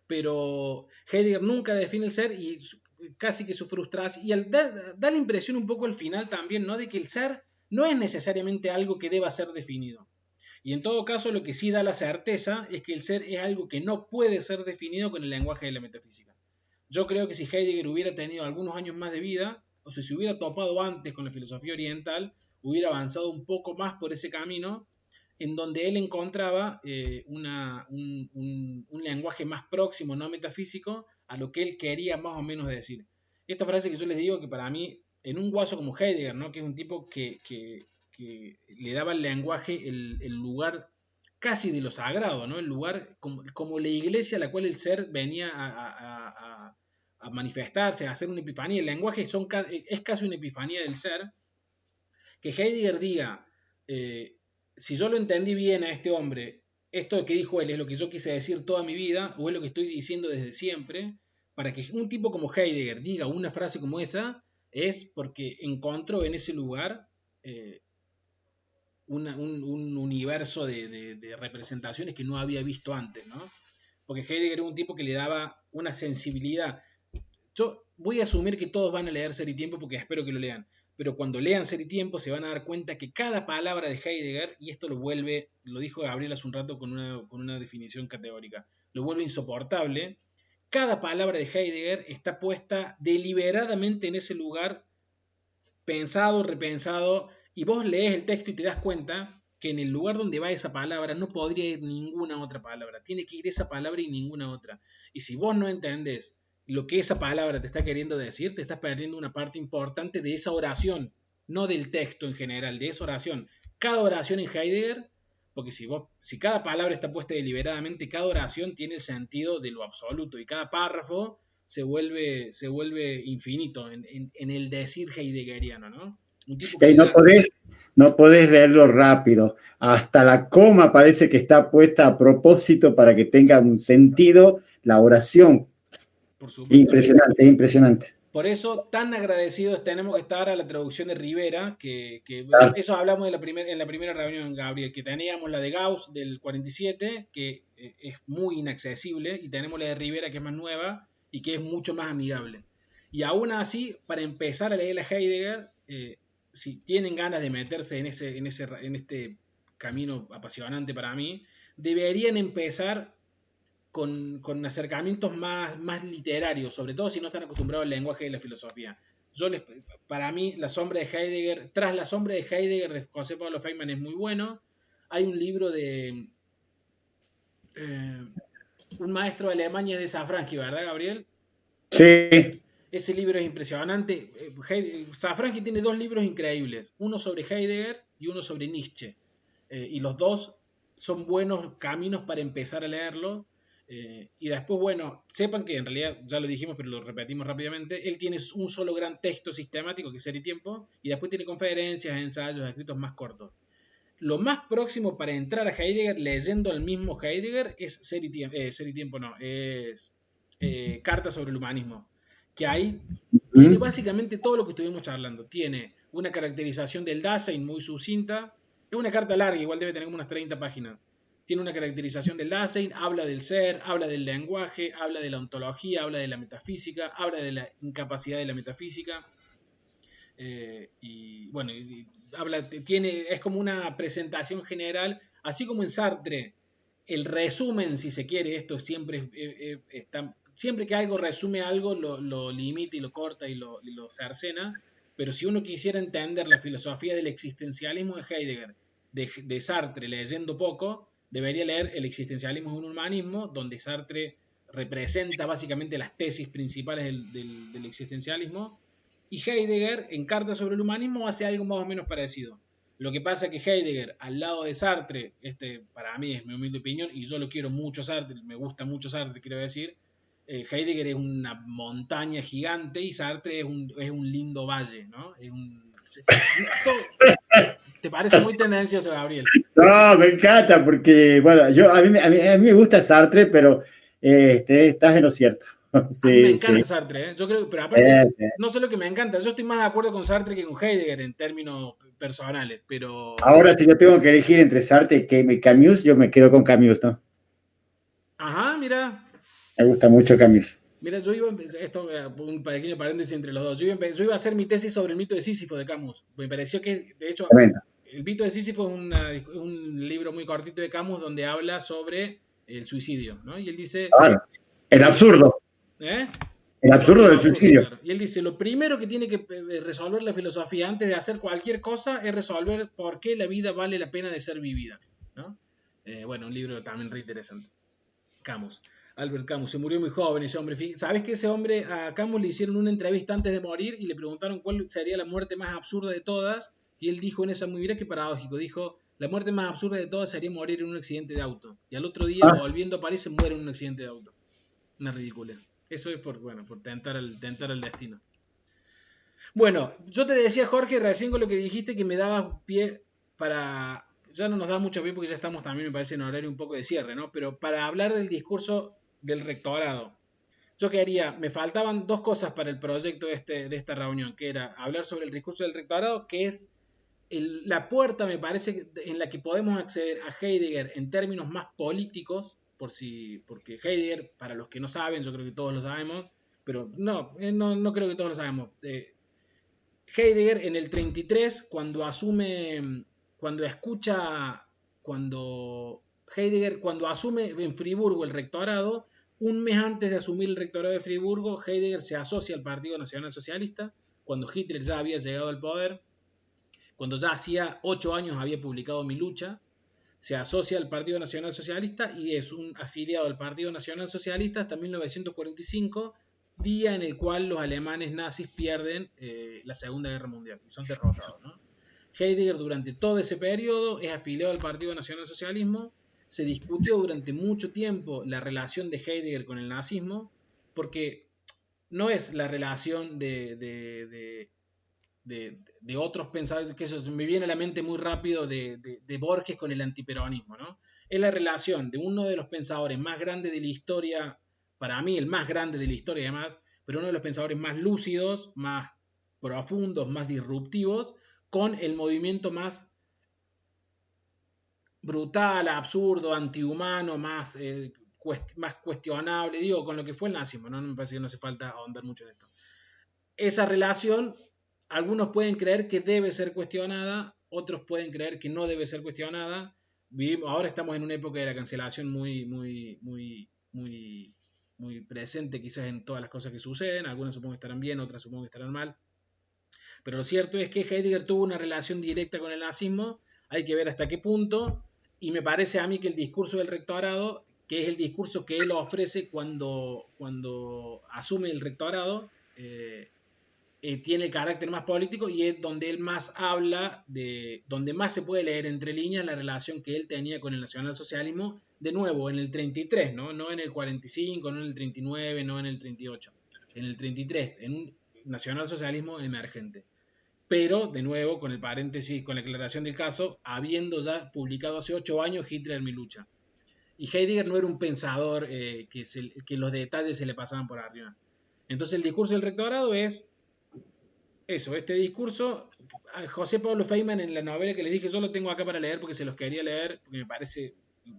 Pero Heidegger nunca define el ser y casi que su frustración, y da la impresión un poco al final también, ¿no?, de que el ser no es necesariamente algo que deba ser definido. Y en todo caso lo que sí da la certeza es que el ser es algo que no puede ser definido con el lenguaje de la metafísica. Yo creo que si Heidegger hubiera tenido algunos años más de vida, o si se hubiera topado antes con la filosofía oriental, hubiera avanzado un poco más por ese camino, en donde él encontraba un lenguaje más próximo, no metafísico, a lo que él quería más o menos decir. Esta frase que yo les digo, que para mí, en un guaso como Heidegger, ¿no?, que es un tipo que le daba al lenguaje el lugar casi de lo sagrado, ¿no?, el lugar como la iglesia a la cual el ser venía a manifestarse, a hacer una epifanía. El lenguaje es casi una epifanía del ser. Que Heidegger diga, si yo lo entendí bien a este hombre, esto que dijo él es lo que yo quise decir toda mi vida, o es lo que estoy diciendo desde siempre, para que un tipo como Heidegger diga una frase como esa, es porque encontró en ese lugar un universo de representaciones que no había visto antes, ¿no? Porque Heidegger era un tipo que le daba una sensibilidad. Yo voy a asumir que todos van a leer Ser y Tiempo porque espero que lo lean, pero cuando lean Ser y Tiempo se van a dar cuenta que cada palabra de Heidegger, y esto lo dijo Gabriel hace un rato con una definición categórica, lo vuelve insoportable. Cada palabra de Heidegger está puesta deliberadamente en ese lugar, pensado, repensado, y vos lees el texto y te das cuenta que en el lugar donde va esa palabra no podría ir ninguna otra palabra, tiene que ir esa palabra y ninguna otra. Y si vos no entendés lo que esa palabra te está queriendo decir, te estás perdiendo una parte importante de esa oración, no del texto en general, de esa oración. Cada oración en Heidegger, porque si cada palabra está puesta deliberadamente, cada oración tiene el sentido de lo absoluto y cada párrafo se vuelve infinito en el decir heideggeriano, ¿no? Un tipo que no podés leerlo rápido. Hasta la coma parece que está puesta a propósito para que tenga un sentido la oración. Por supuesto. Impresionante, impresionante. Por eso, tan agradecidos tenemos que estar a la traducción de Rivera, que eso hablamos en la primera reunión, Gabriel, que teníamos la de Gauss del 47, que es muy inaccesible, y tenemos la de Rivera, que es más nueva y que es mucho más amigable. Y aún así, para empezar a leer a Heidegger, si tienen ganas de meterse en este camino apasionante para mí, deberían empezar con acercamientos más literarios, sobre todo si no están acostumbrados al lenguaje de la filosofía. Para mí, Tras la sombra de Heidegger, de José Pablo Feynman, es muy bueno. Hay un libro de un maestro de Alemania, de Safransky, ¿verdad, Gabriel? Sí. Ese libro es impresionante. Safransky tiene 2 libros increíbles, uno sobre Heidegger y uno sobre Nietzsche. Y los dos son buenos caminos para empezar a leerlo. Y después, bueno, sepan que en realidad ya lo dijimos, pero lo repetimos rápidamente. Él tiene un solo gran texto sistemático, que es Ser y Tiempo, y después tiene conferencias, ensayos, escritos más cortos. Lo más próximo para entrar a Heidegger leyendo al mismo Heidegger es Ser y Tiempo, no, es Carta sobre el Humanismo, que ahí tiene básicamente todo lo que estuvimos charlando. Tiene una caracterización del Dasein muy sucinta. Es una carta larga, igual debe tener como unas 30 páginas. Tiene una caracterización del Dasein, habla del ser, habla del lenguaje, habla de la ontología, habla de la metafísica, habla de la incapacidad de la metafísica. Y bueno, es como una presentación general, así como en Sartre, el resumen, si se quiere, esto siempre siempre que algo resume algo, lo limita y lo corta y lo cercena, pero si uno quisiera entender la filosofía del existencialismo de Heidegger, de Sartre, leyendo poco, debería leer El existencialismo es un humanismo, donde Sartre representa básicamente las tesis principales del existencialismo, y Heidegger, en Carta sobre el humanismo, hace algo más o menos parecido. Lo que pasa es que Heidegger, al lado de Sartre, para mí es mi humilde opinión, y yo lo quiero mucho Sartre, me gusta mucho Sartre, quiero decir, Heidegger es una montaña gigante y Sartre es un lindo valle, ¿no? ¿Te parece muy tendencioso, Gabriel? No, me encanta porque, bueno, a mí me gusta Sartre, pero estás en lo cierto. Sí, a mí me encanta Sartre, yo creo, pero aparte, no solo que me encanta, yo estoy más de acuerdo con Sartre que con Heidegger en términos personales, pero... Ahora, si yo tengo que elegir entre Sartre y Camus, yo me quedo con Camus, ¿no? Ajá, mira. Me gusta mucho Camus. Mira, yo iba a un pequeño paréntesis entre los dos. Yo iba a hacer mi tesis sobre el mito de Sísifo de Camus. Me pareció que, de hecho, el mito de Sísifo es un libro muy cortito de Camus donde habla sobre el suicidio, ¿no? Y él dice... el absurdo. El absurdo del suicidio. Claro. Y él dice, lo primero que tiene que resolver la filosofía antes de hacer cualquier cosa es resolver por qué la vida vale la pena de ser vivida, ¿no? Bueno, un libro también re interesante. Camus. Albert Camus, se murió muy joven ese hombre. ¿Sabes que ese hombre, a Camus le hicieron una entrevista antes de morir y le preguntaron cuál sería la muerte más absurda de todas? Y él dijo en esa muy, mira qué paradójico, dijo, la muerte más absurda de todas sería morir en un accidente de auto. Y al otro día, volviendo a París, se muere en un accidente de auto. Una ridícula. Eso es por tentar el destino. Bueno, yo te decía, Jorge, recién con lo que dijiste que me daba pie para... Ya no nos da mucho pie porque ya estamos también, me parece, en horario un poco de cierre, ¿no? Pero para hablar del discurso del rectorado. Yo quería, me faltaban dos cosas para el proyecto de esta reunión, que era hablar sobre el discurso del rectorado, que es la puerta, me parece, en la que podemos acceder a Heidegger en términos más políticos, porque Heidegger, para los que no saben, yo creo que todos lo sabemos, pero no creo que todos lo sabemos. Heidegger en el 33, cuando Heidegger, cuando asume en Friburgo el rectorado, un mes antes de asumir el rectorado de Friburgo, Heidegger se asocia al Partido Nacional Socialista, cuando Hitler ya había llegado al poder, cuando ya hacía 8 años había publicado Mi Lucha, se asocia al Partido Nacional Socialista y es un afiliado al Partido Nacional Socialista hasta 1945, día en el cual los alemanes nazis pierden la Segunda Guerra Mundial y son derrotados, ¿no? Heidegger durante todo ese periodo es afiliado al Partido Nacional Socialismo. Se discutió durante mucho tiempo la relación de Heidegger con el nazismo, porque no es la relación de otros pensadores, que eso me viene a la mente muy rápido de Borges con el antiperonismo, ¿no? Es la relación de uno de los pensadores más grandes de la historia, para mí el más grande de la historia además, pero uno de los pensadores más lúcidos, más profundos, más disruptivos, con el movimiento más brutal, absurdo, antihumano, más cuestionable, digo, con lo que fue el nazismo, ¿no? Me parece que no hace falta ahondar mucho en esto. Esa relación, algunos pueden creer que debe ser cuestionada, otros pueden creer que no debe ser cuestionada. Ahora estamos en una época de la cancelación muy presente quizás en todas las cosas que suceden, algunas supongo que estarán bien, otras supongo que estarán mal. Pero lo cierto es que Heidegger tuvo una relación directa con el nazismo, hay que ver hasta qué punto, y me parece a mí que el discurso del rectorado, que es el discurso que él ofrece cuando asume el rectorado, tiene el carácter más político y es donde él más habla, donde más se puede leer entre líneas la relación que él tenía con el nacionalsocialismo, de nuevo, en el 33, no en el 45, no en el 39, no en el 38, en el 33, en un nacionalsocialismo emergente. Pero, de nuevo, con el paréntesis, con la aclaración del caso, habiendo ya publicado hace 8 años Hitler Mi Lucha. Y Heidegger no era un pensador que los detalles se le pasaban por arriba. Entonces el discurso del rectorado es eso, este discurso. José Pablo Feynman, en la novela que les dije, yo lo tengo acá para leer porque se los quería leer, porque me parece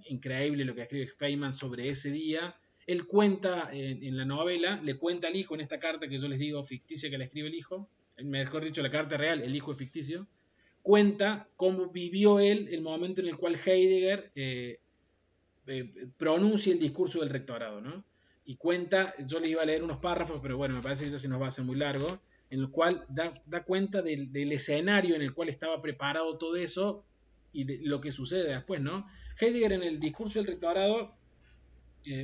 increíble lo que escribe Feynman sobre ese día. Él cuenta en la novela, le cuenta al hijo en esta carta que yo les digo ficticia que le escribe el hijo, mejor dicho, la carta real, el hijo es ficticio, cuenta cómo vivió él el momento en el cual Heidegger pronuncia el discurso del rectorado, ¿no? Y cuenta, yo les iba a leer unos párrafos, pero bueno, me parece que eso se nos va a hacer muy largo, en el cual da cuenta del escenario en el cual estaba preparado todo eso y de lo que sucede después, ¿no? Heidegger en el discurso del rectorado,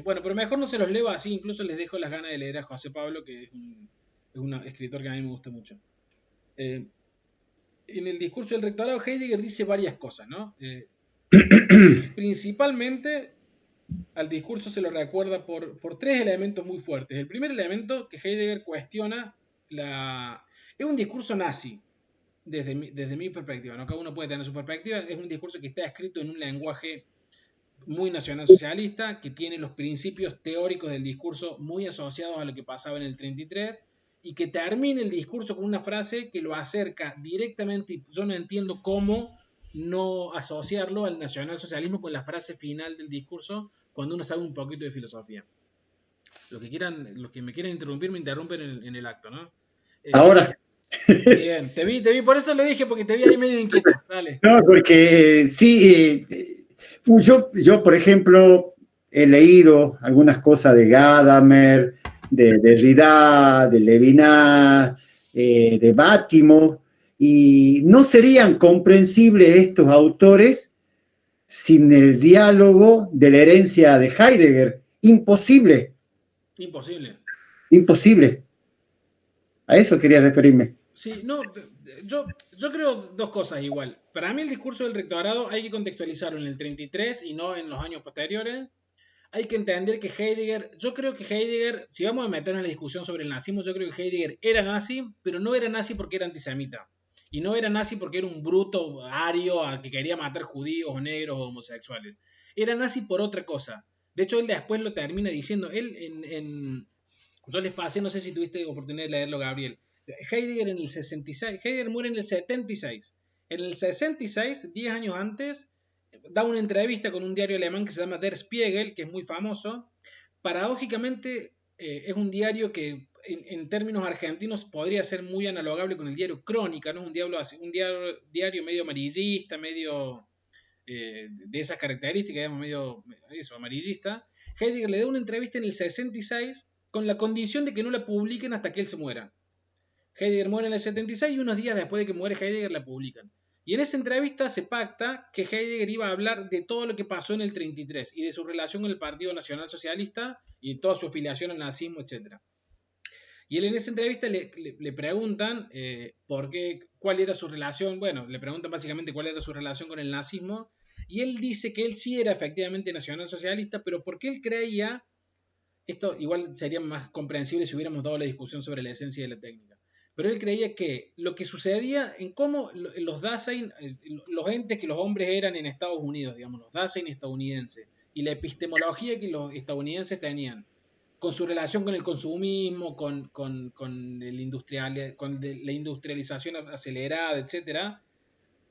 bueno, pero mejor no se los leo así, incluso les dejo las ganas de leer a José Pablo, que es un escritor que a mí me gusta mucho. En el discurso del rectorado, Heidegger dice varias cosas, ¿no? Principalmente al discurso se lo recuerda por tres elementos muy fuertes. El primer elemento que Heidegger cuestiona es un discurso nazi, desde mi perspectiva, ¿no? Cada uno puede tener su perspectiva. Es un discurso que está escrito en un lenguaje muy nacionalsocialista, que tiene los principios teóricos del discurso muy asociados a lo que pasaba en el 33, y que termina el discurso con una frase que lo acerca directamente, y yo no entiendo cómo no asociarlo al nacionalsocialismo con la frase final del discurso cuando uno sabe un poquito de filosofía. Los que me quieran interrumpir, me interrumpen en el acto, ¿no? Ahora. Bien, te vi, por eso le dije, porque te vi ahí medio inquieto. Dale. No, porque sí, yo, por ejemplo, he leído algunas cosas de Gadamer, de Derrida, de Levinas, de Bátimo, y no serían comprensibles estos autores sin el diálogo de la herencia de Heidegger. Imposible. Imposible. A eso quería referirme. Sí, no, yo creo dos cosas igual. Para mí el discurso del rectorado hay que contextualizarlo en el 33 y no en los años posteriores. Hay que entender que yo creo que Heidegger, si vamos a meternos en la discusión sobre el nazismo, yo creo que Heidegger era nazi, pero no era nazi porque era antisemita. Y no era nazi porque era un bruto ario que quería matar judíos o negros o homosexuales. Era nazi por otra cosa. De hecho, él después lo termina diciendo. Yo les pasé, no sé si tuviste oportunidad de leerlo, Gabriel. Heidegger muere en el 76. En el 66, 10 años antes, da una entrevista con un diario alemán que se llama Der Spiegel, que es muy famoso. Paradójicamente, es un diario que en términos argentinos podría ser muy analogable con el diario Crónica, ¿no? Un diario medio amarillista, medio de esas características, digamos, medio eso, amarillista. Heidegger le da una entrevista en el 66 con la condición de que no la publiquen hasta que él se muera. Heidegger muere en el 76 y unos días después de que muere Heidegger la publican. Y en esa entrevista se pacta que Heidegger iba a hablar de todo lo que pasó en el 33 y de su relación con el Partido Nacional Socialista y toda su afiliación al nazismo, etc. Y él en esa entrevista le preguntan cuál era su relación, bueno, le preguntan básicamente cuál era su relación con el nazismo, y él dice que él sí era efectivamente nacionalsocialista, pero porque él creía, esto igual sería más comprensible si hubiéramos dado la discusión sobre la esencia de la técnica, pero él creía que lo que sucedía en cómo los Dasein, los entes que los hombres eran en Estados Unidos, digamos, los Dasein estadounidenses, y la epistemología que los estadounidenses tenían, con su relación con el consumismo, con la industrialización acelerada, etc.,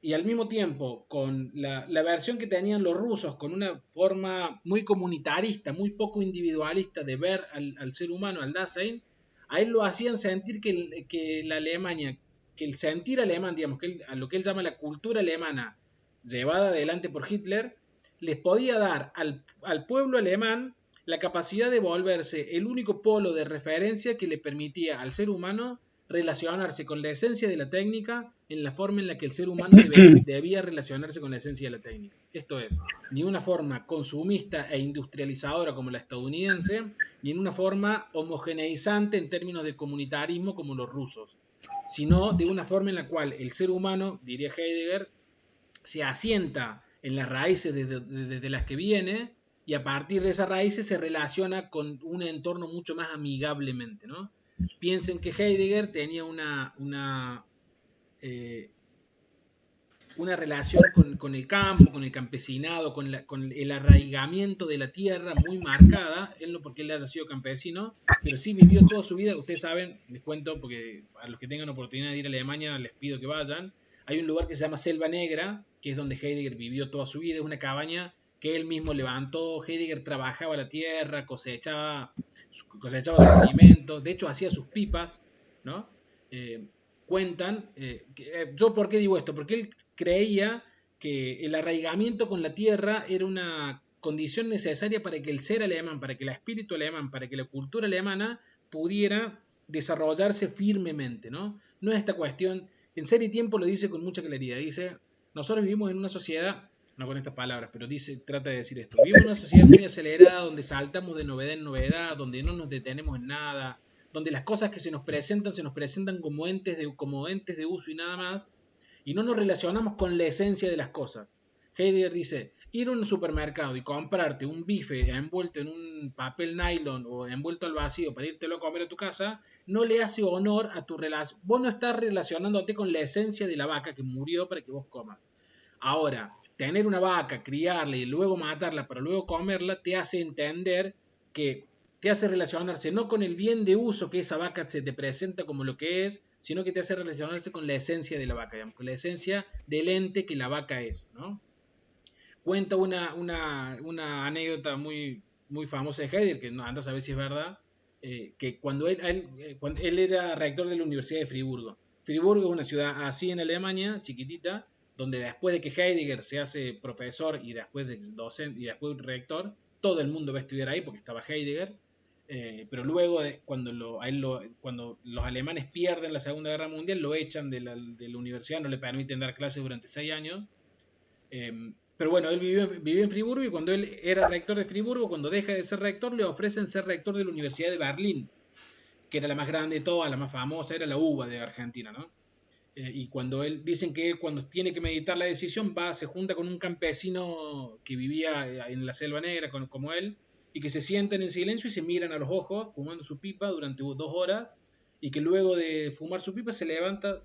y al mismo tiempo con la versión que tenían los rusos, con una forma muy comunitarista, muy poco individualista de ver al ser humano, al Dasein, a él lo hacían sentir que la Alemania, que el sentir alemán, digamos, a lo que él llama la cultura alemana, llevada adelante por Hitler, les podía dar al pueblo alemán la capacidad de volverse el único polo de referencia que le permitía al ser humano relacionarse con la esencia de la técnica en la forma en la que el ser humano debía relacionarse con la esencia de la técnica. Esto es, ni una forma consumista e industrializadora como la estadounidense, ni en una forma homogeneizante en términos de comunitarismo como los rusos, sino de una forma en la cual el ser humano, diría Heidegger, se asienta en las raíces desde las que viene, y a partir de esas raíces se relaciona con un entorno mucho más amigablemente, ¿no? Piensen que Heidegger tenía una relación con el campo, con el campesinado, con el arraigamiento de la tierra muy marcada, él no porque él haya sido campesino, pero sí vivió toda su vida. Ustedes saben, les cuento, porque a los que tengan oportunidad de ir a Alemania les pido que vayan. Hay un lugar que se llama Selva Negra, que es donde Heidegger vivió toda su vida, es una cabaña que él mismo levantó. Heidegger trabajaba la tierra, cosechaba sus alimentos, de hecho hacía sus pipas, ¿no? Cuentan, yo por qué digo esto, porque él creía que el arraigamiento con la tierra era una condición necesaria para que el ser alemán, para que el espíritu alemán, para que la cultura alemana pudiera desarrollarse firmemente, ¿no? No es esta cuestión, en Ser y Tiempo lo dice con mucha claridad, dice, nosotros vivimos en una sociedad, no con estas palabras, pero trata de decir esto, vivimos en una sociedad muy acelerada, donde saltamos de novedad en novedad, donde no nos detenemos en nada, donde las cosas que se nos presentan como entes de uso y nada más, y no nos relacionamos con la esencia de las cosas. Heidegger dice, ir a un supermercado y comprarte un bife envuelto en un papel nylon o envuelto al vacío para írtelo a comer a tu casa, no le hace honor a tu relación. Vos no estás relacionándote con la esencia de la vaca que murió para que vos comas. Ahora, tener una vaca, criarla y luego matarla para luego comerla, te hace entender que te hace relacionarse no con el bien de uso que esa vaca se te presenta como lo que es, sino que te hace relacionarse con la esencia de la vaca, digamos, con la esencia del ente que la vaca es, ¿no? Cuenta una anécdota muy, muy famosa de Heidegger, que no anda a saber si es verdad, que cuando él era rector de la Universidad de Friburgo. Friburgo es una ciudad así en Alemania, chiquitita, donde después de que Heidegger se hace profesor y después de docente y después rector, todo el mundo va a estudiar ahí porque estaba Heidegger. Pero luego, cuando los alemanes pierden la Segunda Guerra Mundial, lo echan de la universidad, no le permiten dar clases durante 6 años. Pero bueno, él vivió en Friburgo, y cuando él era rector de Friburgo, cuando deja de ser rector, le ofrecen ser rector de la Universidad de Berlín, que era la más grande de todas, la más famosa, era la UBA de Argentina, ¿no? Y dicen que él, cuando tiene que meditar la decisión, se junta con un campesino que vivía en la Selva Negra como él, y que se sientan en silencio y se miran a los ojos fumando su pipa durante 2 horas, y que luego de fumar su pipa se levanta,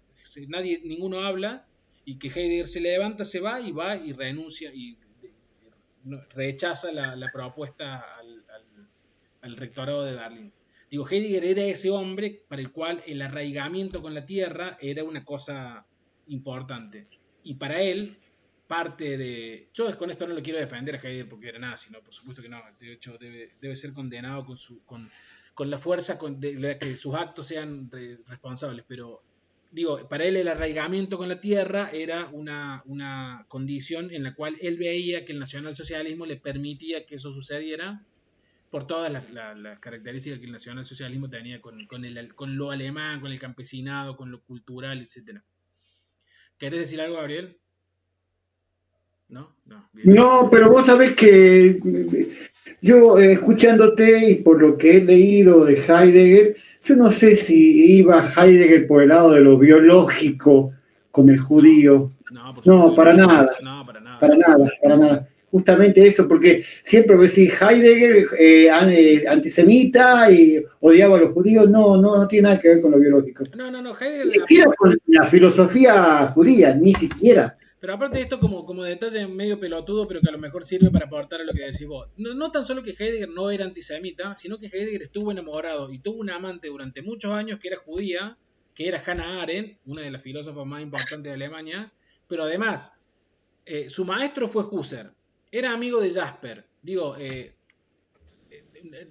ninguno habla, y que Heidegger se levanta, se va y renuncia y rechaza la propuesta al rectorado de Berlín. Digo, Heidegger era ese hombre para el cual el arraigamiento con la tierra era una cosa importante. Y para él, parte de... Yo con esto no lo quiero defender a Heidegger porque era nazi, ¿no? Por supuesto que no. De hecho, debe ser condenado con la fuerza de la que sus actos sean responsables. Pero, digo, para él el arraigamiento con la tierra era una condición en la cual él veía que el nacionalsocialismo le permitía que eso sucediera, por todas las características que el nacionalsocialismo tenía con lo alemán, con el campesinado, con lo cultural, etc. ¿Querés decir algo, Gabriel? ¿No? No, pero vos sabés que yo, escuchándote y por lo que he leído de Heidegger, yo no sé si iba Heidegger por el lado de lo biológico con el judío. No, para nada. No, para nada. Para nada. Justamente eso, porque siempre voy a decir Heidegger antisemita y odiaba a los judíos, no tiene nada que ver con lo biológico. No, Heidegger... Ni siquiera con la filosofía judía, ni siquiera. Pero aparte de esto, como detalle medio pelotudo, pero que a lo mejor sirve para aportar a lo que decís vos. No tan solo que Heidegger no era antisemita, sino que Heidegger estuvo enamorado y tuvo una amante durante muchos años que era judía, que era Hannah Arendt, una de las filósofas más importantes de Alemania, pero además, su maestro fue Husserl. Era amigo de Jasper. Digo,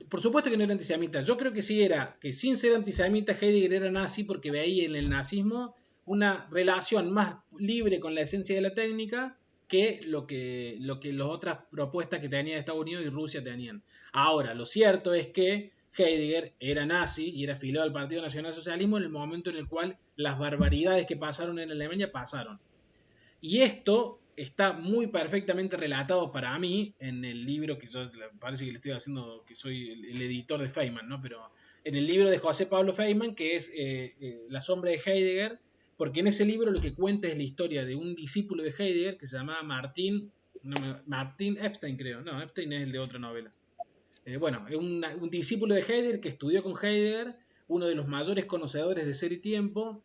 por supuesto que no era antisemita. Yo creo que sí era, que sin ser antisemita Heidegger era nazi porque veía en el nazismo una relación más libre con la esencia de la técnica que lo que las otras propuestas que tenía Estados Unidos y Rusia tenían. Ahora, lo cierto es que Heidegger era nazi y era afiliado al Partido Nacional Socialismo en el momento en el cual las barbaridades que pasaron en Alemania pasaron. Y esto está muy perfectamente relatado para mí en el libro que yo parece que le estoy haciendo, que soy el editor de Feynman, ¿no? Pero en el libro de José Pablo Feynman, que es La sombra de Heidegger, porque en ese libro lo que cuenta es la historia de un discípulo de Heidegger que se llamaba Martin Epstein, creo. No, Epstein es el de otra novela. Bueno, es un discípulo de Heidegger que estudió con Heidegger, uno de los mayores conocedores de Ser y Tiempo,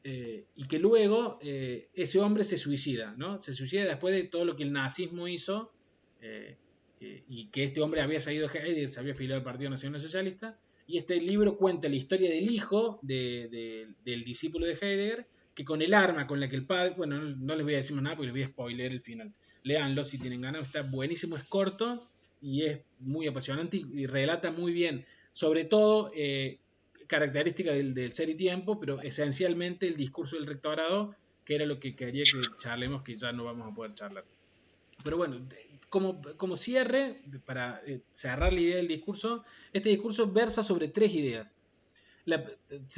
y que luego ese hombre se suicida, ¿no? Se suicida después de todo lo que el nazismo hizo, y que este hombre había salido de Heidegger, se había afiliado al Partido Nacional Socialista, y este libro cuenta la historia del hijo del discípulo de Heidegger, que con el arma con la que el padre, bueno, no les voy a decir más nada porque les voy a spoiler el final. Léanlo si tienen ganas, está buenísimo, es corto y es muy apasionante y relata muy bien, sobre todo características del ser y tiempo, pero esencialmente el discurso del rectorado, que era lo que quería que charlemos, que ya no vamos a poder charlar. Pero bueno, como cierre, para cerrar la idea del discurso, este discurso versa sobre tres ideas.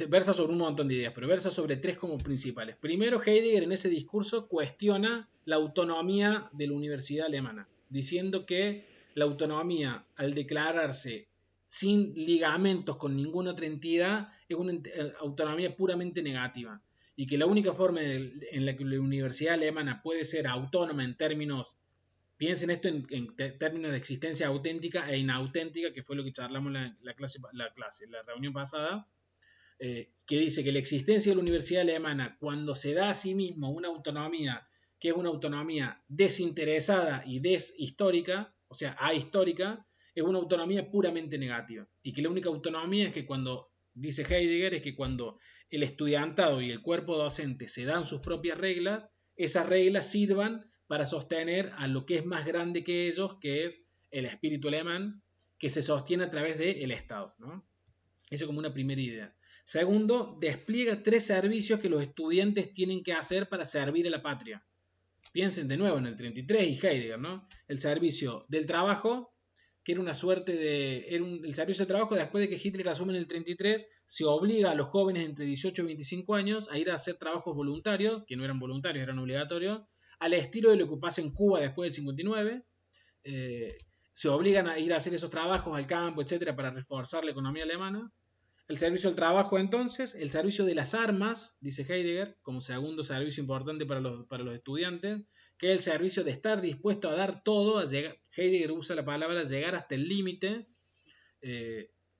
Versa sobre un montón de ideas, pero versa sobre tres como principales. Primero, Heidegger en ese discurso cuestiona la autonomía de la universidad alemana, diciendo que la autonomía, al declararse sin ligamentos con ninguna otra entidad, es una autonomía puramente negativa, y que la única forma en la que la universidad alemana puede ser autónoma en términos, piensen esto en términos de existencia auténtica e inauténtica, que fue lo que charlamos en la reunión pasada, que dice que la existencia de la universidad alemana, cuando se da a sí mismo una autonomía, que es una autonomía desinteresada y deshistórica, o sea, ahistórica, es una autonomía puramente negativa. Y que la única autonomía es que cuando, dice Heidegger, es que cuando el estudiantado y el cuerpo docente se dan sus propias reglas, esas reglas sirvan para sostener a lo que es más grande que ellos, que es el espíritu alemán, que se sostiene a través del Estado, ¿no? Eso como una primera idea. Segundo, despliega tres servicios que los estudiantes tienen que hacer para servir a la patria. Piensen de nuevo en el 33 y Heidegger, ¿no? El servicio del trabajo, que era una suerte de... el servicio del trabajo, después de que Hitler asume en el 33, se obliga a los jóvenes entre 18 y 25 años a ir a hacer trabajos voluntarios, que no eran voluntarios, eran obligatorios, al estilo de lo que pasa en Cuba después del 59. Se obligan a ir a hacer esos trabajos al campo, etcétera, para reforzar la economía alemana. El servicio del trabajo, entonces, el servicio de las armas, dice Heidegger, como segundo servicio importante para los estudiantes, que es el servicio de estar dispuesto a dar todo, a llegar, Heidegger usa la palabra llegar hasta el límite,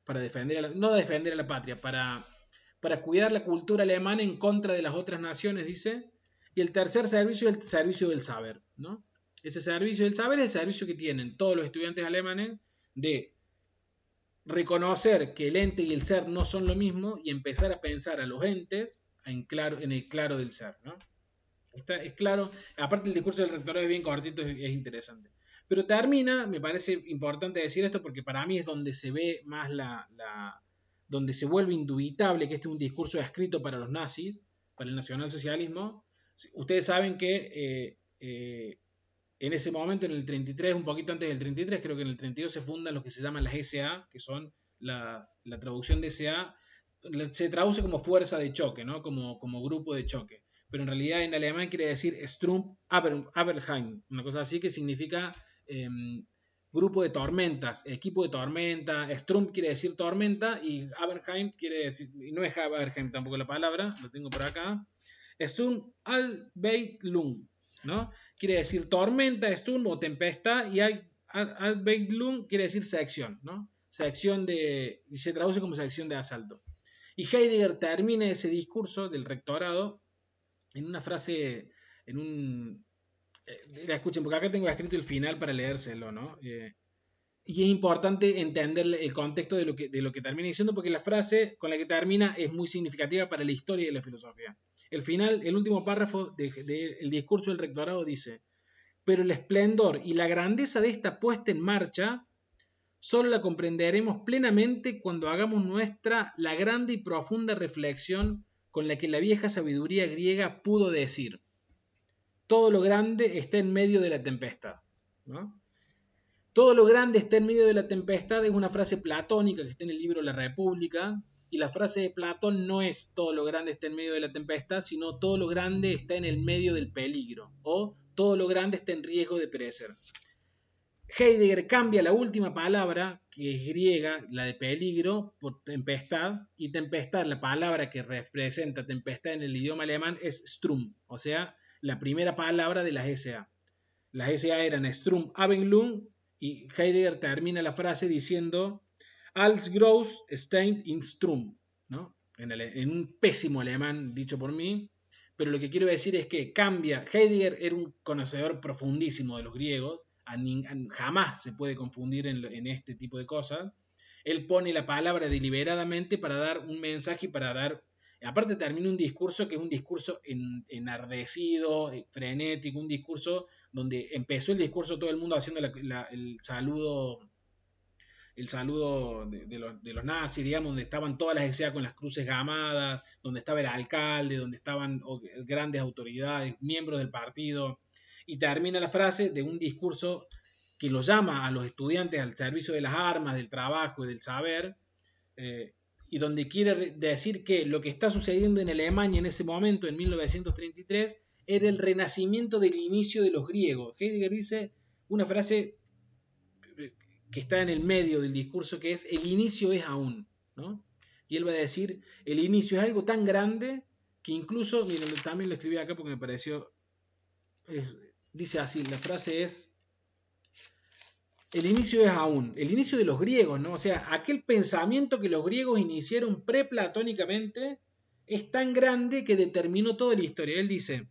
para defender, no defender a la patria, para cuidar la cultura alemana en contra de las otras naciones, dice. Y el tercer servicio es el servicio del saber, ¿no? Ese servicio del saber es el servicio que tienen todos los estudiantes alemanes de reconocer que el ente y el ser no son lo mismo y empezar a pensar a los entes en el claro del ser, ¿no? Es claro, aparte el discurso del rectorado es bien cortito, es interesante. Pero termina, me parece importante decir esto porque para mí es donde se ve más donde se vuelve indubitable que este es un discurso escrito para los nazis, para el nacionalsocialismo. Ustedes saben que en ese momento, en el 33, un poquito antes del 33, creo que en el 32 se fundan lo que se llaman las SA, que son la traducción de SA, se traduce como fuerza de choque, ¿no? Como grupo de choque. Pero en realidad en alemán quiere decir Sturm-Abwehrheim, una cosa así que significa grupo de tormentas, equipo de tormenta. Sturm quiere decir tormenta y Abwehrheim quiere decir, y no es Abwehrheim tampoco la palabra, lo tengo por acá, Sturm-Abwehrlung, ¿no? Quiere decir tormenta, Sturm o tempestad, y Abwehrlung quiere decir sección, ¿no? Sección y se traduce como sección de asalto. Y Heidegger termina ese discurso del rectorado en una frase, escuchen, porque acá tengo escrito el final para leérselo, ¿no? Y es importante entender el contexto de lo que termina diciendo, porque la frase con la que termina es muy significativa para la historia de la filosofía. El último párrafo del discurso del rectorado dice: pero el esplendor y la grandeza de esta puesta en marcha solo la comprenderemos plenamente cuando hagamos nuestra la grande y profunda reflexión con la que la vieja sabiduría griega pudo decir: todo lo grande está en medio de la tempestad, ¿no? Todo lo grande está en medio de la tempestad es una frase platónica que está en el libro La República, y la frase de Platón no es todo lo grande está en medio de la tempestad, sino todo lo grande está en el medio del peligro, o todo lo grande está en riesgo de perecer. Heidegger cambia la última palabra, que es griega, la de peligro, por tempestad, y tempestad, la palabra que representa tempestad en el idioma alemán es Strum, o sea, la primera palabra de las SA. Las SA eran Sturm-Abwehrlung, y Heidegger termina la frase diciendo Alles groß steht in Strum, ¿no? en un pésimo alemán dicho por mí, pero lo que quiero decir es que cambia. Heidegger era un conocedor profundísimo de los griegos, jamás se puede confundir en este tipo de cosas. Él pone la palabra deliberadamente para dar un mensaje y para dar... Aparte termina un discurso que es un discurso enardecido, frenético, un discurso donde empezó el discurso todo el mundo haciendo el saludo de los nazis, digamos, donde estaban todas las ESEA con las cruces gamadas, donde estaba el alcalde, donde estaban grandes autoridades, miembros del partido, y termina la frase de un discurso que lo llama a los estudiantes al servicio de las armas, del trabajo y del saber, y donde quiere decir que lo que está sucediendo en Alemania en ese momento, en 1933, era el renacimiento del inicio de los griegos. Heidegger dice una frase que está en el medio del discurso, que es el inicio es aún, ¿no? Y él va a decir, el inicio es algo tan grande que incluso, miren, también lo escribí acá porque me pareció, dice así, la frase es, el inicio es aún, el inicio de los griegos, ¿no? O sea, aquel pensamiento que los griegos iniciaron preplatónicamente es tan grande que determinó toda la historia. Él dice,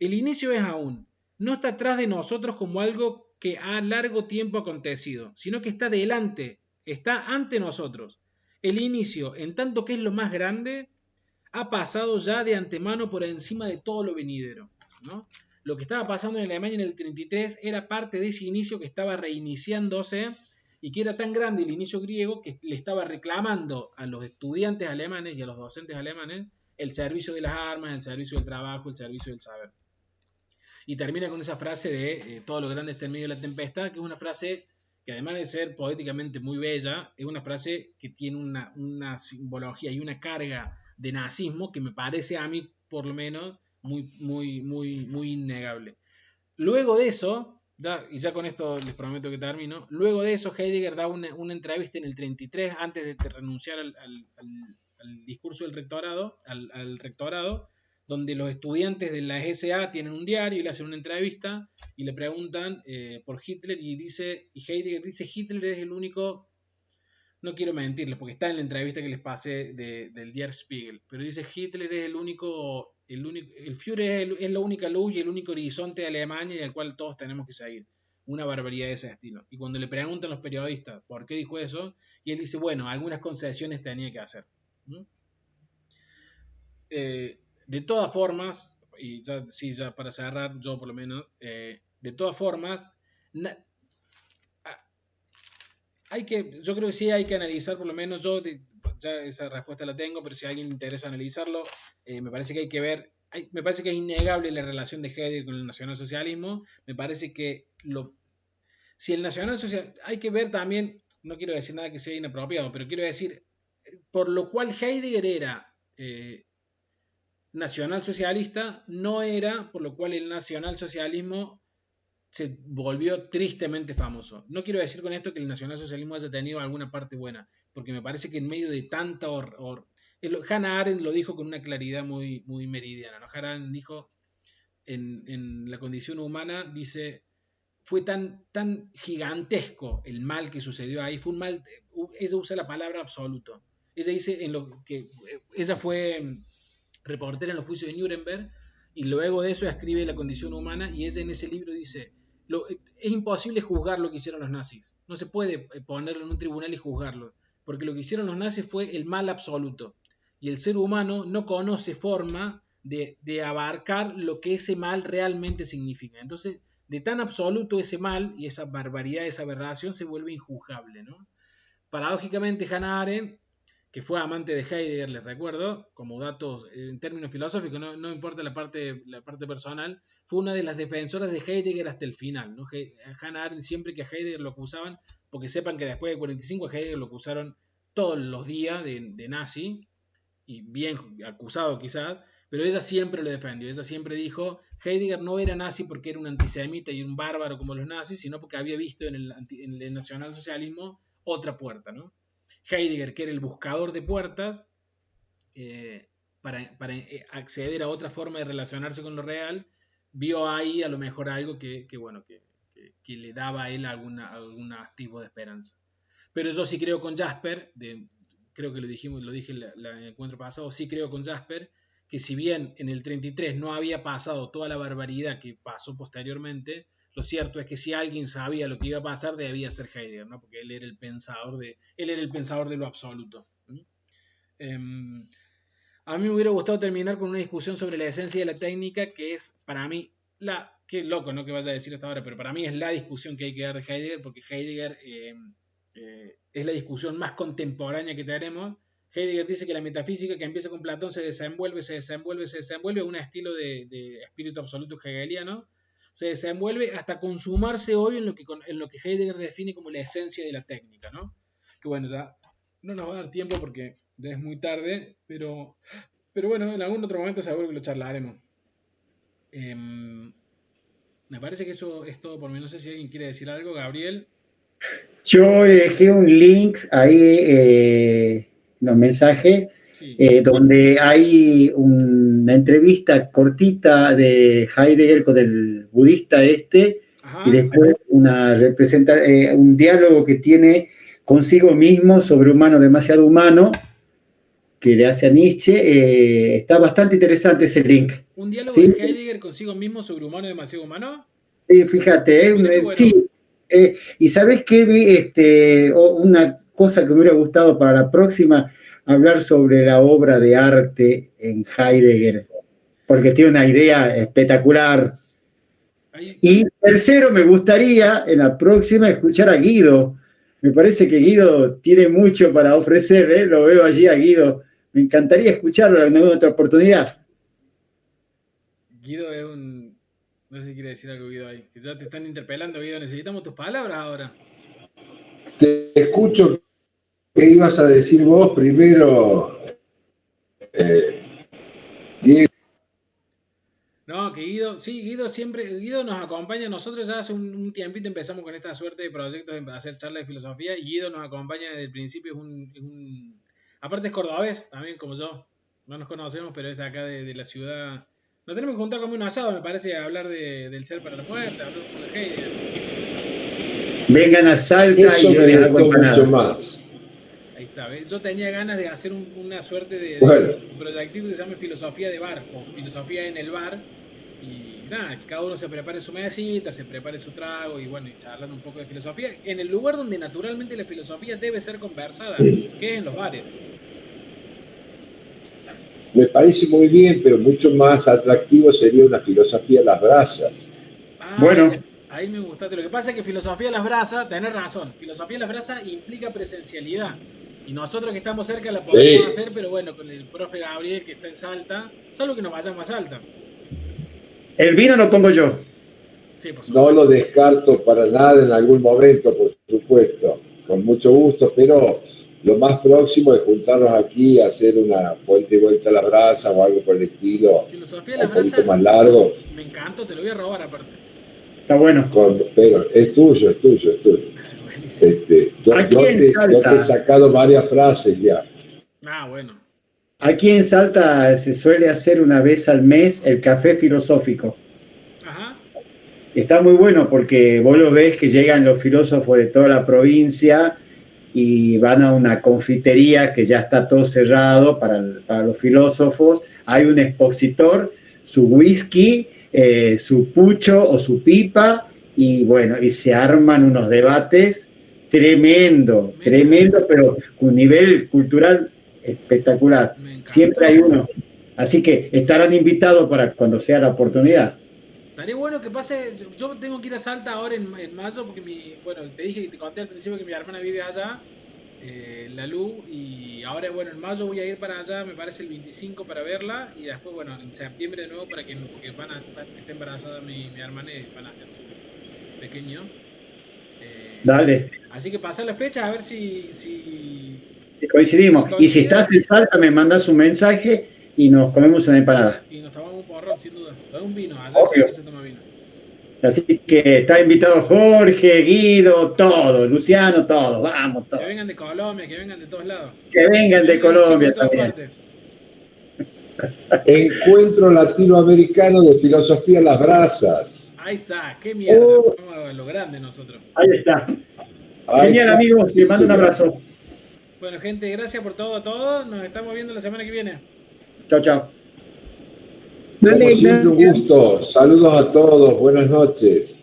el inicio es aún, no está atrás de nosotros como algo que ha largo tiempo acontecido, sino que está delante, está ante nosotros. El inicio, en tanto que es lo más grande, ha pasado ya de antemano por encima de todo lo venidero, ¿no? Lo que estaba pasando en Alemania en el 33 era parte de ese inicio que estaba reiniciándose y que era tan grande el inicio griego que le estaba reclamando a los estudiantes alemanes y a los docentes alemanes el servicio de las armas, el servicio del trabajo, el servicio del saber. Y termina con esa frase de todo lo grande está en medio de la tempestad, que es una frase que además de ser poéticamente muy bella, es una frase que tiene una simbología y una carga de nazismo que me parece a mí, por lo menos, muy innegable. Luego de eso, y ya con esto les prometo que termino, luego de eso Heidegger da una entrevista en el 33, antes de renunciar al discurso del rectorado, al rectorado, donde los estudiantes de la SA tienen un diario y le hacen una entrevista y le preguntan por Hitler y Heidegger dice, Hitler es el único, no quiero mentirles porque está en la entrevista que les pasé del Der Spiegel, pero dice Hitler es el Führer es la única luz y el único horizonte de Alemania y al cual todos tenemos que seguir. Una barbaridad de ese estilo. Y cuando le preguntan los periodistas por qué dijo eso, y él dice, bueno, algunas concesiones tenía que hacer. De todas formas, y ya para cerrar, yo por lo menos, de todas formas, yo creo que sí hay que analizar, por lo menos ya esa respuesta la tengo, pero si a alguien le interesa analizarlo, me parece que hay que ver, me parece que es innegable la relación de Heidegger con el nacionalsocialismo, me parece que si el nacionalsocialismo, hay que ver también, no quiero decir nada que sea inapropiado, pero quiero decir, por lo cual Heidegger era nacionalsocialista, no era por lo cual el nacionalsocialismo se volvió tristemente famoso. No quiero decir con esto que el nacionalsocialismo haya tenido alguna parte buena, porque me parece que en medio de tanta Hannah Arendt lo dijo con una claridad muy meridiana, ¿no? Hannah Arendt dijo en La condición humana, dice, fue tan gigantesco el mal que sucedió ahí, fue un mal, ella usa la palabra absoluto. Ella dice ella fue reportera en los juicios de Nuremberg y luego de eso escribe La condición humana y ella en ese libro dice, es imposible juzgar lo que hicieron los nazis, no se puede ponerlo en un tribunal y juzgarlo, porque lo que hicieron los nazis fue el mal absoluto y el ser humano no conoce forma de abarcar lo que ese mal realmente significa. Entonces, de tan absoluto ese mal y esa barbaridad, esa aberración se vuelve injuzgable, ¿no? Paradójicamente, Hannah Arendt, que fue amante de Heidegger, les recuerdo, como datos en términos filosóficos, no importa la parte personal, fue una de las defensoras de Heidegger hasta el final, ¿no? Hannah Arendt, siempre que a Heidegger lo acusaban, porque sepan que después de 45 a Heidegger lo acusaron todos los días de nazi, y bien acusado quizás, pero ella siempre lo defendió, ella siempre dijo, Heidegger no era nazi porque era un antisemita y un bárbaro como los nazis, sino porque había visto en el nacionalsocialismo otra puerta, ¿no? Heidegger, que era el buscador de puertas, para acceder a otra forma de relacionarse con lo real, vio ahí a lo mejor algo que le daba a él algún tipo de esperanza. Pero yo sí creo con Jasper, creo que lo dije en el encuentro pasado, sí creo con Jasper, que si bien en el 33 no había pasado toda la barbaridad que pasó posteriormente, lo cierto es que si alguien sabía lo que iba a pasar, debía ser Heidegger, ¿no? Porque él era el pensador de lo absoluto. A mí me hubiera gustado terminar con una discusión sobre la esencia de la técnica, que es para mí qué loco, ¿no? Que vaya a decir hasta ahora, pero para mí es la discusión que hay que dar de Heidegger, porque Heidegger es la discusión más contemporánea que tenemos. Heidegger dice que la metafísica que empieza con Platón se desenvuelve, un estilo de espíritu absoluto hegeliano, se desenvuelve hasta consumarse hoy en lo que Heidegger define como la esencia de la técnica, ¿no? Que bueno, ya no nos va a dar tiempo porque ya es muy tarde, pero bueno, en algún otro momento seguro que lo charlaremos. Me parece que eso es todo por mí. No sé si alguien quiere decir algo, Gabriel. Yo dejé un link ahí en los mensajes, Sí. donde hay una entrevista cortita de Heidegger con el budista Ajá. y después un diálogo que tiene consigo mismo sobre humano demasiado humano, que le hace a Nietzsche. Está bastante interesante ese link. ¿Un diálogo ¿Sí? de Heidegger consigo mismo sobre humano demasiado humano? Sí, fíjate, Bueno. sí. Y ¿sabés qué? Vi una cosa que me hubiera gustado para la próxima, hablar sobre la obra de arte en Heidegger, porque tiene una idea espectacular. Y tercero, me gustaría en la próxima escuchar a Guido. Me parece que Guido tiene mucho para ofrecer, ¿eh? Lo veo allí a Guido. Me encantaría escucharlo en otra oportunidad. Guido es no sé si quiere decir algo, Guido, ahí. Que ya te están interpelando, Guido. Necesitamos tus palabras ahora. Te escucho. ¿Qué ibas a decir vos primero, Diego? No, que Guido nos acompaña. Nosotros ya hace un tiempito empezamos con esta suerte de proyectos de hacer charlas de filosofía y Guido nos acompaña desde el principio. Aparte es cordobés, también como yo. No nos conocemos, pero es de acá de la ciudad. Nos tenemos que juntar como un asado, me parece, a hablar del ser para la muerte, hablar un poco de Heidegger. Vengan a Salta Eso y yo me les hago gustó mucho empanadas. más. Ahí está, ¿ves? Yo tenía ganas de hacer una suerte de proyectito que se llame filosofía de bar o filosofía en el bar. Y nada, que cada uno se prepare su mesita, se prepare su trago y bueno, y charlar un poco de filosofía en el lugar donde naturalmente la filosofía debe ser conversada, que es en los bares. Me parece muy bien, pero mucho más atractivo sería una filosofía a las brasas. Bueno. Ahí me gustaste. Lo que pasa es que filosofía a las brasas, tenés razón, filosofía a las brasas implica presencialidad. Y nosotros que estamos cerca la podemos hacer, pero bueno, con el profe Gabriel que está en Salta, salvo que nos vayamos a Salta. El vino lo pongo yo. Sí, por supuesto. No lo descarto para nada en algún momento, por supuesto, con mucho gusto, pero lo más próximo es juntarnos aquí, hacer una vuelta y vuelta a la brasa o algo por el estilo. Filosofía a las un poquito brasas, más largo. Me encantó, te lo voy a robar aparte. Está bueno. Pero es tuyo. Yo te he sacado varias frases ya. Ah, bueno. Aquí en Salta se suele hacer una vez al mes el café filosófico. Ajá. Está muy bueno porque vos lo ves que llegan los filósofos de toda la provincia y van a una confitería que ya está todo cerrado para los filósofos. Hay un expositor, su whisky, su pucho o su pipa, y bueno, y se arman unos debates tremendo, pero con un nivel cultural espectacular. Siempre hay uno. Así que estarán invitados para cuando sea la oportunidad. Estaría bueno que pase. Yo tengo que ir a Salta ahora en mayo porque te dije que te conté al principio que mi hermana vive allá, la Lu, y ahora bueno, en mayo voy a ir para allá, me parece el 25 para verla, y después bueno, en septiembre de nuevo porque está embarazada mi hermana y van a hacer su pequeño. Dale. Así que pasa la fecha a ver si coincidimos. Y si estás en Salta me mandas un mensaje y nos comemos una empanada. Y nos tomamos un porrón, sin duda. Un vino, allá se toma vino. Así que está invitado Jorge, Guido, todo, Luciano, todo, vamos, todos. Que vengan de Colombia, que vengan de todos lados. Que vengan de Colombia también. Encuentro Latinoamericano de Filosofía a las Brasas. Ahí está, qué mierda. Vamos a lo grande nosotros. Ahí está. Genial, amigos, les mando un abrazo. Bueno, gente, gracias por todo. Nos estamos viendo la semana que viene. Chao, chao. Como siempre, un gusto. Saludos a todos. Buenas noches.